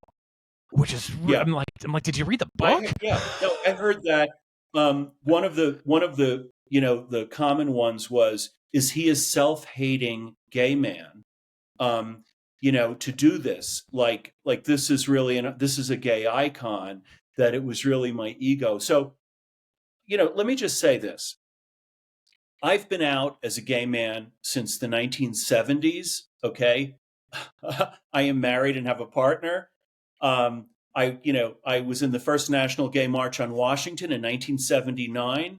which is Yeah. I'm like, did you read the book? I heard that. One of the the common ones was, is he a self-hating gay man? To do this, like this is really this is a gay icon, that it was really my ego. So, let me just say this. I've been out as a gay man since the 1970s. Okay. I am married and have a partner. I was in the first National Gay March on Washington in 1979.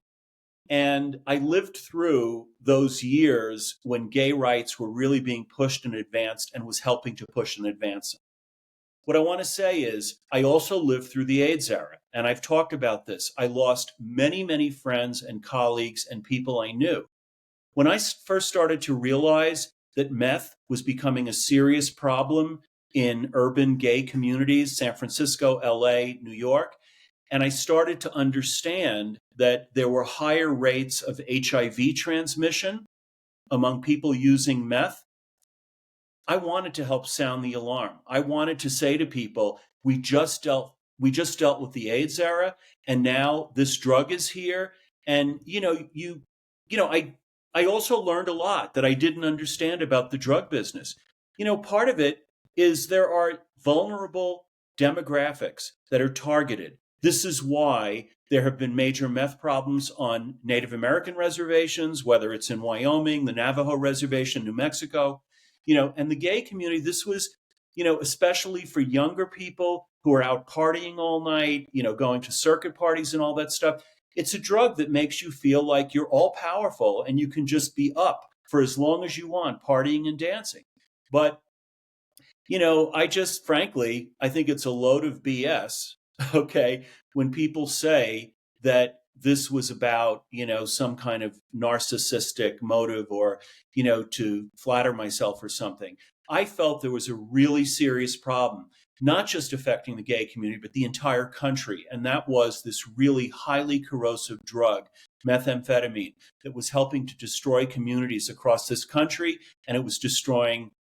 And I lived through those years when gay rights were really being pushed and advanced, and was helping to push and advance them. What I want to say is, I also lived through the AIDS era, and I've talked about this. I lost many, many friends and colleagues and people I knew. When I first started to realize that meth was becoming a serious problem in urban gay communities, San Francisco, LA, New York, and I started to understand that there were higher rates of HIV transmission among people using meth, I wanted to help sound the alarm. I wanted to say to people, we just dealt with the AIDS era, and now this drug is here. And I also learned a lot that I didn't understand about the drug business. Part of it is there are vulnerable demographics that are targeted. This is why there have been major meth problems on Native American reservations, whether it's in Wyoming, the Navajo reservation, New Mexico. And the gay community, this was, especially for younger people who are out partying all night, going to circuit parties and all that stuff. It's a drug that makes you feel like you're all powerful and you can just be up for as long as you want, partying and dancing. But, frankly, I think it's a load of BS, okay, when people say that this was about, some kind of narcissistic motive, or, to flatter myself or something. I felt there was a really serious problem, not just affecting the gay community, but the entire country. And that was this really highly corrosive drug, methamphetamine, that was helping to destroy communities across this country. And it was destroying,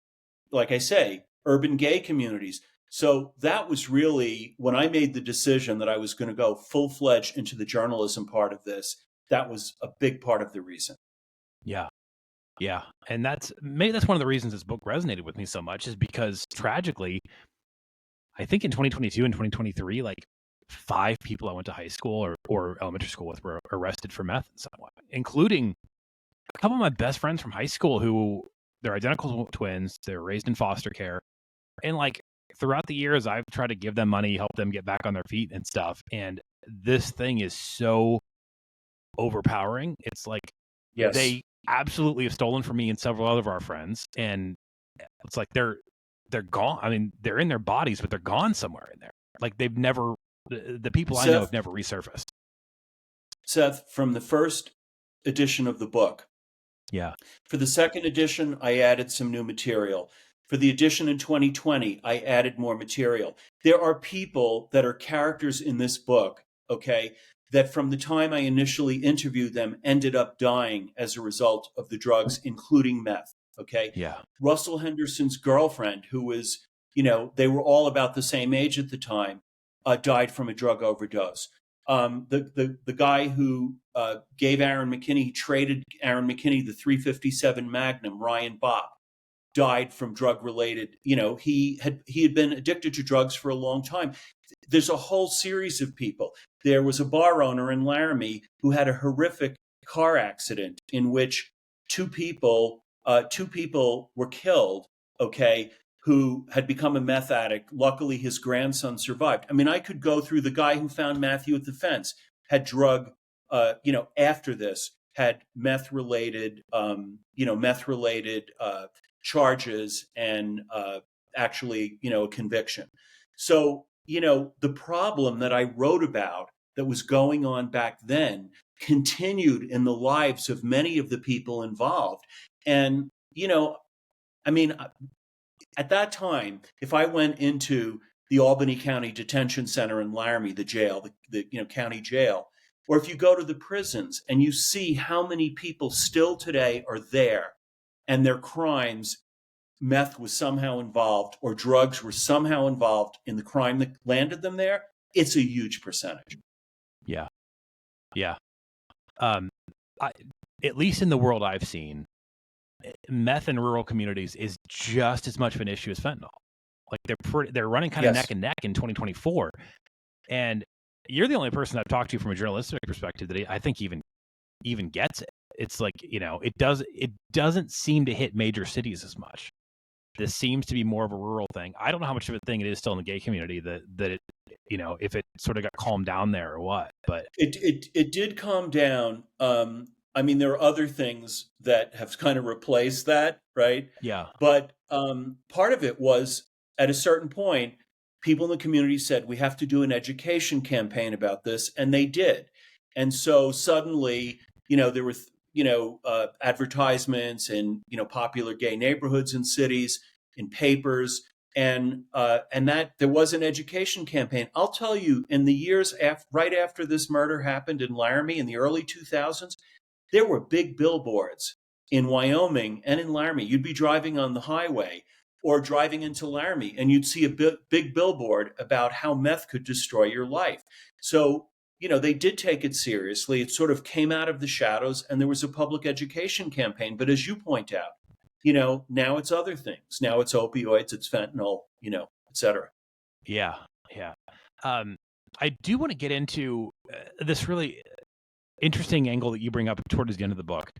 like I say, urban gay communities. So that was really when I made the decision that I was going to go full-fledged into the journalism part of this. That was a big part of the reason. Yeah. Yeah. And maybe that's one of the reasons this book resonated with me so much, is because tragically, I think in 2022 and 2023, like 5 people I went to high school or elementary school with were arrested for meth in some way, including a couple of my best friends from high school who they're identical twins. They were raised in foster care. And like throughout the years, I've tried to give them money, help them get back on their feet and stuff. And this thing is so overpowering. It's like Yes. they absolutely have stolen from me and several other of our friends. And it's like they're gone. I mean, they're in their bodies, but they're gone somewhere in there. Like they've never, the people I know have never resurfaced. Seth, from the first edition of the book. Yeah. For the second edition, I added some new material. For the edition in 2020, I added more material. There are people that are characters in this book, okay, that from the time I initially interviewed them ended up dying as a result of the drugs, including meth, okay? Yeah. Russell Henderson's girlfriend, who was, they were all about the same age at the time, died from a drug overdose. The guy who gave Aaron McKinney, traded Aaron McKinney the .357 Magnum, Ryan Bopp, died from drug-related. He had been addicted to drugs for a long time. There's a whole series of people. There was a bar owner in Laramie who had a horrific car accident in which two people were killed. Okay, who had become a meth addict. Luckily, his grandson survived. I mean, I could go through the guy who found Matthew at the fence, had drug, after this, had meth related charges and actually, a conviction. So, the problem that I wrote about that was going on back then continued in the lives of many of the people involved. And, I mean, at that time, if I went into the Albany County Detention Center in Laramie, the jail, the county jail, or if you go to the prisons and you see how many people still today are there and their crimes, meth was somehow involved or drugs were somehow involved in the crime that landed them there, it's a huge percentage. Yeah. Yeah. At least in the world I've seen, meth in rural communities is just as much of an issue as fentanyl. Like they're running kind of neck and neck in 2024. And you're the only person I've talked to from a journalistic perspective that I think even gets it. It's like, it doesn't seem to hit major cities as much. This seems to be more of a rural thing. I don't know how much of a thing it is still in the gay community that it, if it sort of got calmed down there or what, but it did calm down. I mean, there are other things that have kind of replaced that, right? Yeah. But part of it was at a certain point, people in the community said, we have to do an education campaign about this. And they did. And so suddenly, there were, advertisements in, popular gay neighborhoods and cities, in papers, and that there was an education campaign. I'll tell you, in the years right after this murder happened in Laramie in the early 2000s, there were big billboards in Wyoming and in Laramie. You'd be driving on the highway or driving into Laramie, and you'd see a big billboard about how meth could destroy your life. So, they did take it seriously. It sort of came out of the shadows, and there was a public education campaign. But as you point out, now it's other things. Now it's opioids, it's fentanyl, et cetera. Yeah. Yeah. I do want to get into this really interesting angle that you bring up towards the end of the book.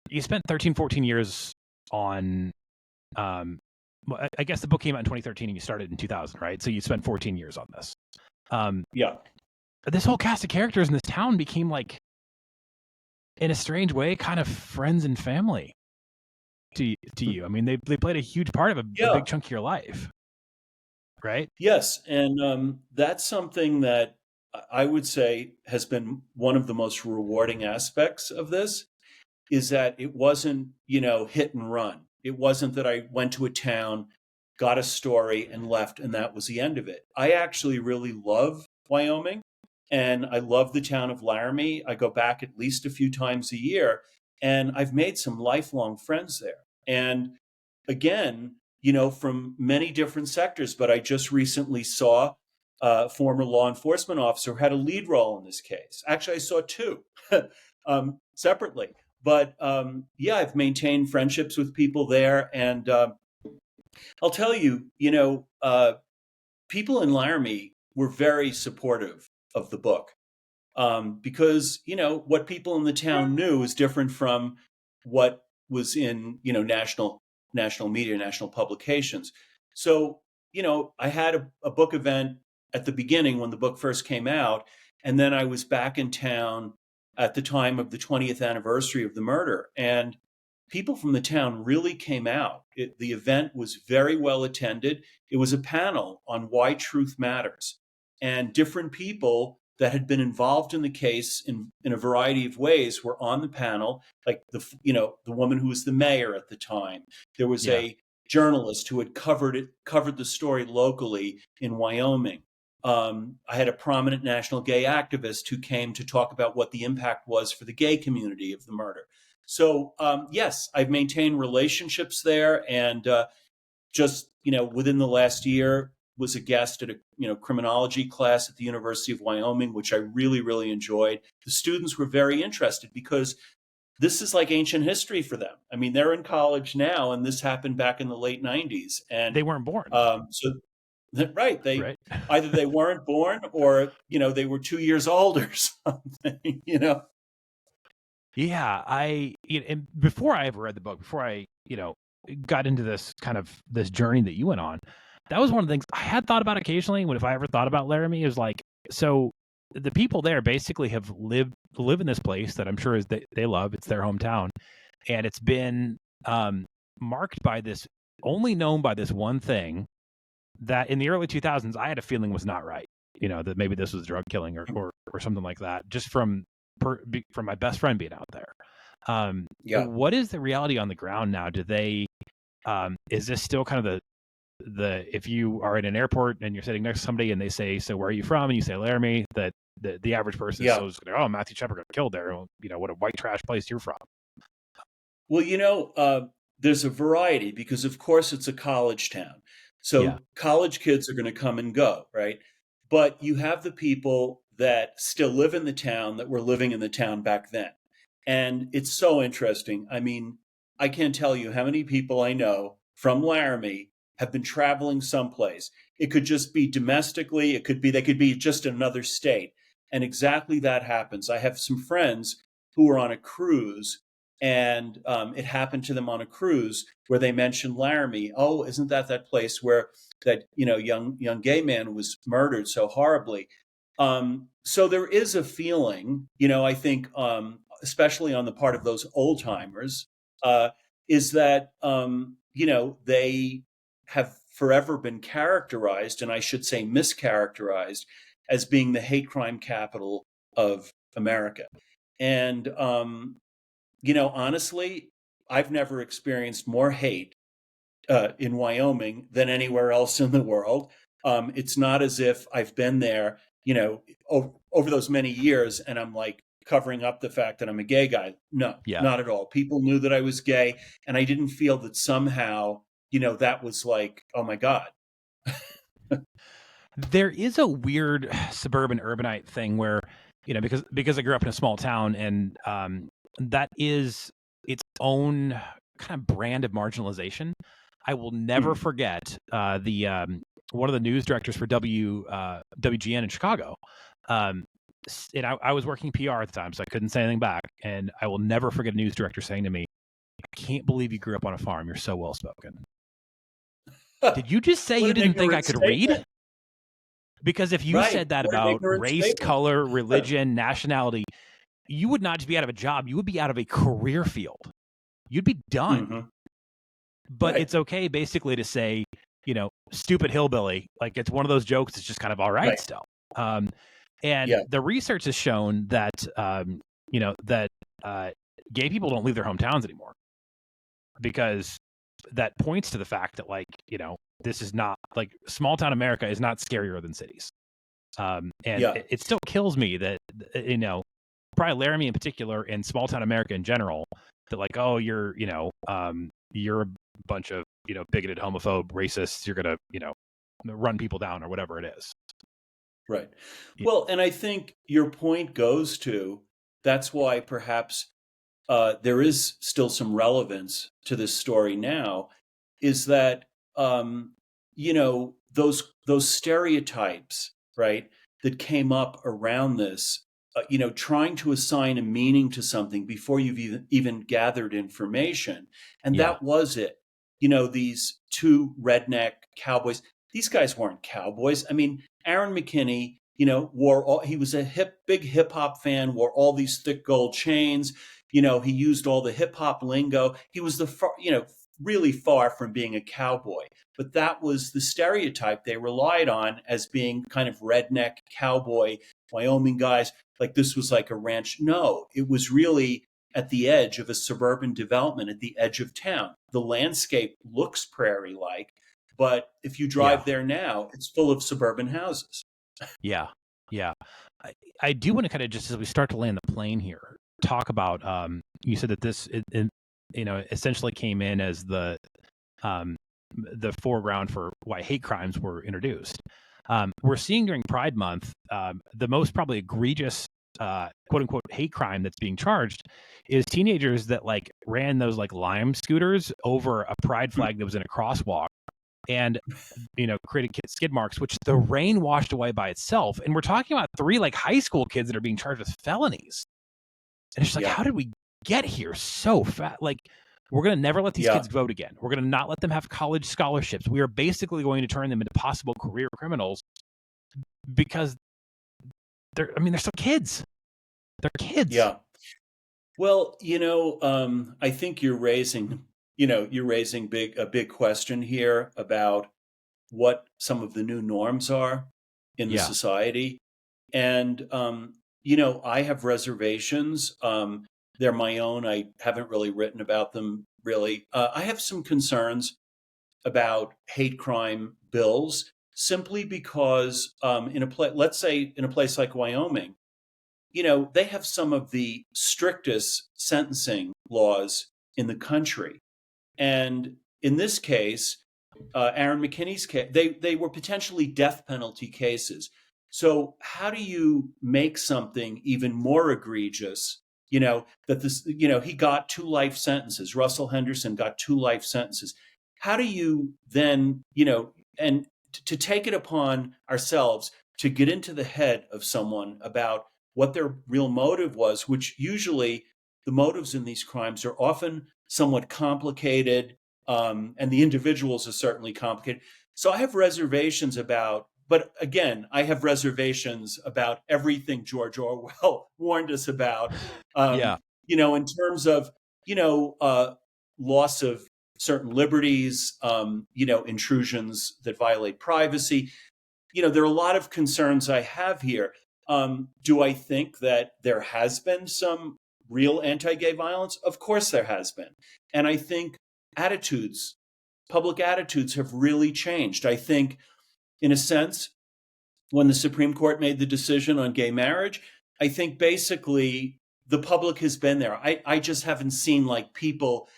You spent 13, 14 years on, I guess the book came out in 2013 and you started in 2000, right? So you spent 14 years on this. Yeah. This whole cast of characters in this town became like, in a strange way, kind of friends and family to you. I mean, they played a huge part of a big chunk of your life, right? Yes. And that's something that I would say has been one of the most rewarding aspects of this, is that it wasn't, hit and run. It wasn't that I went to a town, got a story and left, and that was the end of it. I actually really love Wyoming, and I love the town of Laramie. I go back at least a few times a year, and I've made some lifelong friends there. And again, from many different sectors, but I just recently saw a former law enforcement officer who had a lead role in this case. Actually, I saw two separately. But I've maintained friendships with people there. And I'll tell you, people in Laramie were very supportive of the book because, what people in the town knew is different from what was in, national media, national publications. So, I had a book event at the beginning when the book first came out. And then I was back in town at the time of the 20th anniversary of the murder. And people from the town really came out. The event was very well attended. It was a panel on why truth matters. And different people that had been involved in the case in a variety of ways were on the panel, like the woman who was the mayor at the time. There was a journalist who had covered the story locally in Wyoming. I had a prominent national gay activist who came to talk about what the impact was for the gay community of the murder. So, yes, I've maintained relationships there, and just, within the last year was a guest at a, criminology class at the University of Wyoming, which I really, really enjoyed. The students were very interested because this is like ancient history for them. I mean, they're in college now, and this happened back in the late 90s. And they weren't born. Right. Either they weren't born or, they were 2 years old or something, Yeah. And before I ever read the book, before I, got into this journey that you went on, that was one of the things I had thought about occasionally. If I ever thought about Laramie, is like, so the people there basically have live in this place that I'm sure is they love. It's their hometown, and it's been marked by this, only known by this one thing that in the early 2000s I had a feeling was not right. That maybe this was drug killing or something like that, just from my best friend being out there. What is the reality on the ground now? Do they is this still kind of the if you are in an airport and you're sitting next to somebody and they say, so where are you from, and you say Laramie, that the average person is so just going, oh, Matthew Shephard got killed there, what a white trash place you're from? Well, there's a variety, because of course it's a college town, so college kids are going to come and go, right? But you have the people that still live in the town that were living in the town back then, and it's so interesting. I mean, I can't tell you how many people I know from Laramie have been traveling someplace. It could just be domestically. They could be just in another state. And exactly that happens. I have some friends who were on a cruise, and it happened to them on a cruise where they mentioned Laramie. Oh, isn't that place where that young gay man was murdered so horribly? So there is a feeling, I think, especially on the part of those old timers, is that they have forever been characterized, and I should say mischaracterized, as being the hate crime capital of America. And, honestly, I've never experienced more hate in Wyoming than anywhere else in the world. It's not as if I've been there, over those many years, and I'm like covering up the fact that I'm a gay guy. No, not at all. People knew that I was gay, and I didn't feel that somehow, that was like, oh my God. There is a weird suburban urbanite thing where, because I grew up in a small town, and that is its own kind of brand of marginalization. I will never forget the one of the news directors for WGN in Chicago. And I was working PR at the time, so I couldn't say anything back. And I will never forget a news director saying to me, "I can't believe you grew up on a farm. You're so well spoken." Did you just say you didn't think I could read? Because if you said that about race, color, religion, nationality, you would not just be out of a job. You would be out of a career field. You'd be done. But it's okay basically to say, stupid hillbilly. Like, it's one of those jokes that's just kind of all right still. The research has shown that, gay people don't leave their hometowns anymore, because that points to the fact that, this is not, like, small town America is not scarier than cities. It still kills me that, probably Laramie in particular, and small town America in general, that like, oh, you're a bunch of, bigoted, homophobe, racists. You're going to, run people down or whatever it is. Right. Well, and I think your point goes to, that's why perhaps there is still some relevance to this story now, is that, those stereotypes, right, that came up around this, trying to assign a meaning to something before you've even gathered information. And that was it. These two redneck cowboys, these guys weren't cowboys. I mean, Aaron McKinney, he was a big hip hop fan, wore all these thick gold chains. He used all the hip hop lingo. He was really far from being a cowboy, but that was the stereotype they relied on as being kind of redneck cowboy Wyoming guys. Like, this was like a ranch. No, it was really at the edge of a suburban development, at the edge of town. The landscape looks prairie-like, but if you drive there now, it's full of suburban houses. Yeah. I do want to kind of, just as we start to land the plane here, talk about, you said that this, essentially came in as the foreground for why hate crimes were introduced. We're seeing during Pride Month, the most probably egregious, quote unquote, hate crime that's being charged is teenagers that ran those Lime scooters over a pride flag that was in a crosswalk, and created skid marks, which the rain washed away by itself. And we're talking about 3 high school kids that are being charged with felonies. And it's just how did we get here so fast? We're going to never let these kids vote again. We're going to not let them have college scholarships. We are basically going to turn them into possible career criminals, because they're still kids. They're kids. Yeah. Well, I think you're raising a big question here about what some of the new norms are in the Yeah. society. And, I have reservations. They're my own. I haven't really written about them really. I have some concerns about hate crime bills simply because let's say in a place like Wyoming, they have some of the strictest sentencing laws in the country. And in this case, Aaron McKinney's case, they were potentially death penalty cases. So how do you make something even more egregious? He got 2 life sentences. Russell Henderson got 2 life sentences. How do you then, and to take it upon ourselves to get into the head of someone about what their real motive was, which usually the motives in these crimes are often somewhat complicated, and the individuals are certainly complicated. So I have reservations but again, I have reservations about everything George Orwell warned us about, Yeah. in terms of, loss of certain liberties, intrusions that violate privacy. There are a lot of concerns I have here. Do I think that there has been some real anti-gay violence? Of course there has been. And I think public attitudes have really changed. I think, in a sense, when the Supreme Court made the decision on gay marriage, I think basically the public has been there. I just haven't seen like people,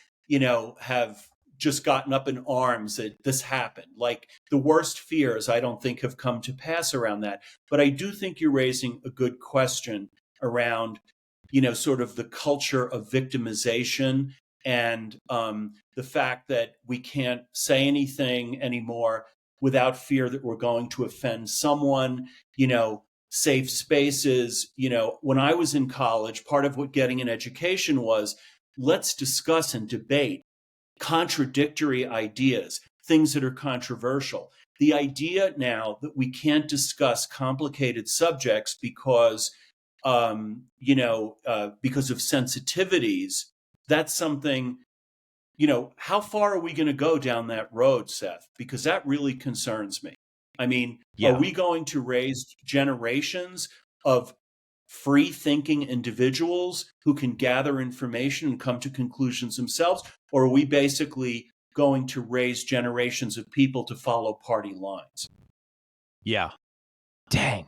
have just gotten up in arms that this happened. Like the worst fears, I don't think have come to pass around that. But I do think you're raising a good question around, sort of the culture of victimization and the fact that we can't say anything anymore without fear that we're going to offend someone, safe spaces. When I was in college, part of what getting an education was, let's discuss and debate contradictory ideas, things that are controversial. The idea now that we can't discuss complicated subjects because of sensitivities, that's something, how far are we going to go down that road, Seth? Because that really concerns me. I mean, Yeah. Are we going to raise generations of free thinking individuals who can gather information and come to conclusions themselves? Or are we basically going to raise generations of people to follow party lines? Yeah. Dang.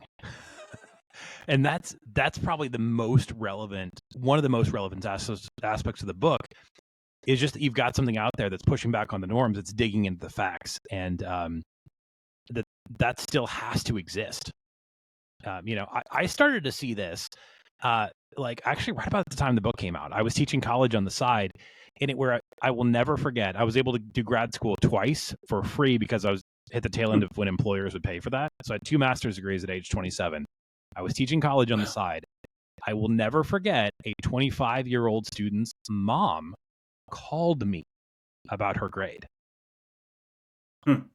And that's probably one of the most relevant aspects of the book is just that you've got something out there that's pushing back on the norms, it's digging into the facts, and that still has to exist. I started to see this actually right about the time the book came out. I was teaching college on the side, and where I will never forget, I was able to do grad school twice for free because I was hit the tail end of when employers would pay for that. So I had 2 master's degrees at age 27. I was teaching college on the side. I will never forget a 25-year-old student's mom called me about her grade.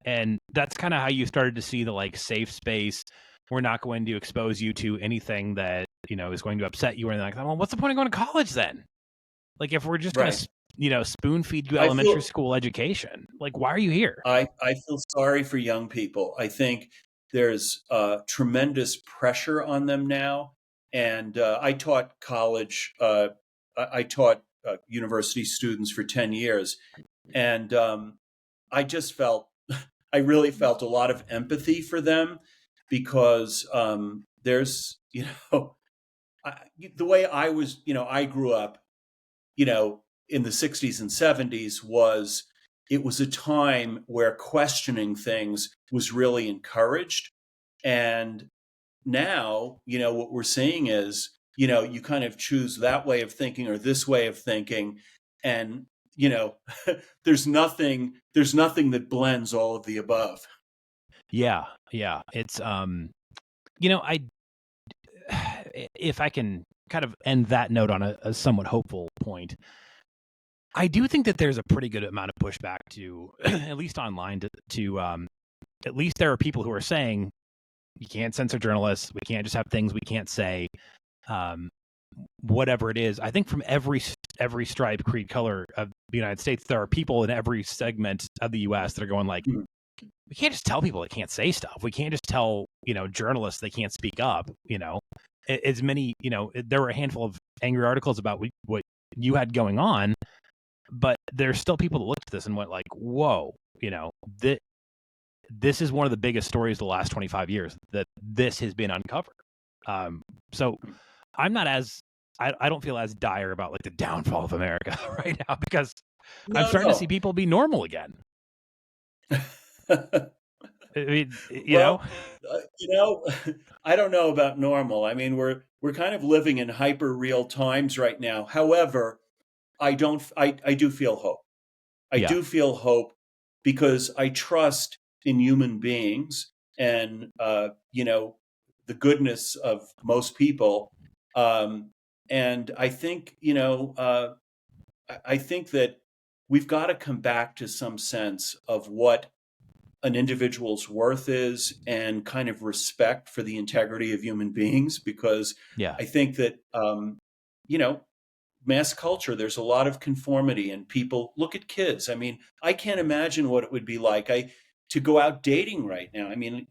And that's kind of how you started to see the safe space. We're not going to expose you to anything that, is going to upset you or anything like that. Well, what's the point of going to college then? Like, if we're just going to, spoon feed you elementary school education, why are you here? I feel sorry for young people. I think there's tremendous pressure on them now. And I taught college, I taught university students for 10 years. And I really felt a lot of empathy for them because there's, the way I grew up, in the 60s and 70s it was a time where questioning things was really encouraged. And now, what we're seeing is, you kind of choose that way of thinking or this way of thinking. And, there's nothing that blends all of the above. Yeah. Yeah. It's, if I can kind of end that note on a somewhat hopeful point, I do think that there's a pretty good amount of pushback to, at least online, to at least there are people who are saying You can't censor journalists. We can't just have things we can't say. Whatever it is, I think from every stripe, creed, color of the United States, there are people in every segment of the U.S. that are going like, we can't just tell people they can't say stuff. We can't just tell, journalists they can't speak up. As many, there were a handful of angry articles about what you had going on, but there's still people that looked at this and went like, whoa, this is one of the biggest stories of the last 25 years that this has been uncovered. So I'm not I don't feel as dire about like the downfall of America right now, because I'm starting to see people be normal again. I mean, I don't know about normal. I mean, we're kind of living in hyper real times right now. However, I do feel hope. I do feel hope because I trust in human beings and, the goodness of most people. And I think, I think that we've got to come back to some sense of what an individual's worth is and kind of respect for the integrity of human beings, because I think that, mass culture, there's a lot of conformity, and people look at kids. I mean, I can't imagine what it would be like to go out dating right now. I mean,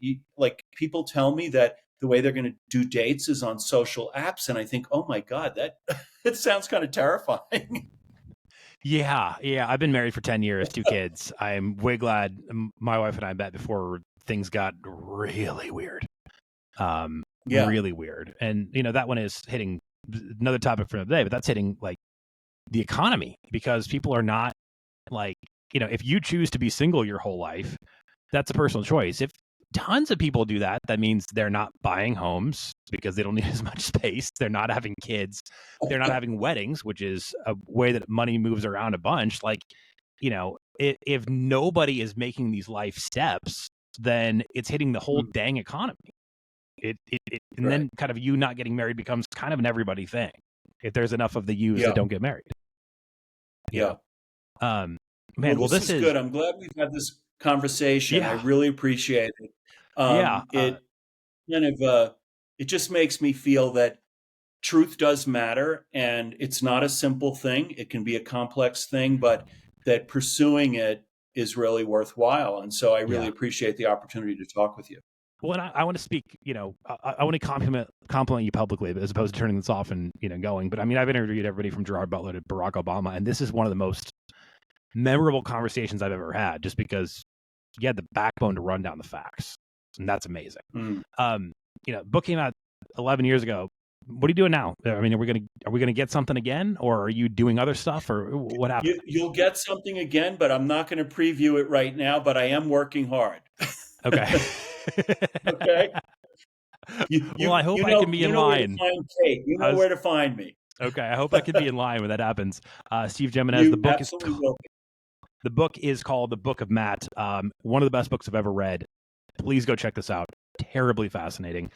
people tell me that the way they're going to do dates is on social apps. And I think, oh my God, that it sounds kind of terrifying. Yeah. I've been married for 10 years, 2 kids. I'm way glad my wife and I met before things got really weird. Really weird. And, that one is hitting another topic for the day, but that's hitting like the economy, because people are not like, if you choose to be single your whole life, that's a personal choice. If tons of people do that, that means they're not buying homes because they don't need as much space. They're not having kids. They're not having weddings, which is a way that money moves around a bunch. Like, if nobody is making these life steps, then it's hitting the whole dang economy. And then kind of you not getting married becomes kind of an everybody thing, if there's enough of the yous that don't get married. Man, well, this is good. I'm glad we've had this conversation. I really appreciate it. It kind of it just makes me feel that truth does matter, and it's not a simple thing. It can be a complex thing, but that pursuing it is really worthwhile. And so I really appreciate the opportunity to talk with you. Well, and I want to speak, I want to compliment you publicly as opposed to turning this off and, going. But I mean, I've interviewed everybody from Gerard Butler to Barack Obama, and this is one of the most memorable conversations I've ever had, just because you had the backbone to run down the facts. And that's amazing. Book came out 11 years ago. What are you doing now? I mean, are we gonna get something again, or are you doing other stuff, or what happened? You'll get something again, but I'm not going to preview it right now. But I am working hard. Okay. Okay. Well, I hope I can be in line. Where to find Kate. You know where to find me. Okay, I hope I can be in line when that happens. Steve Jimenez, the book is called The Book of Matt. One of the best books I've ever read. Please go check this out. Terribly fascinating.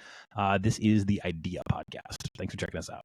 This is the Idea Podcast. Thanks for checking us out.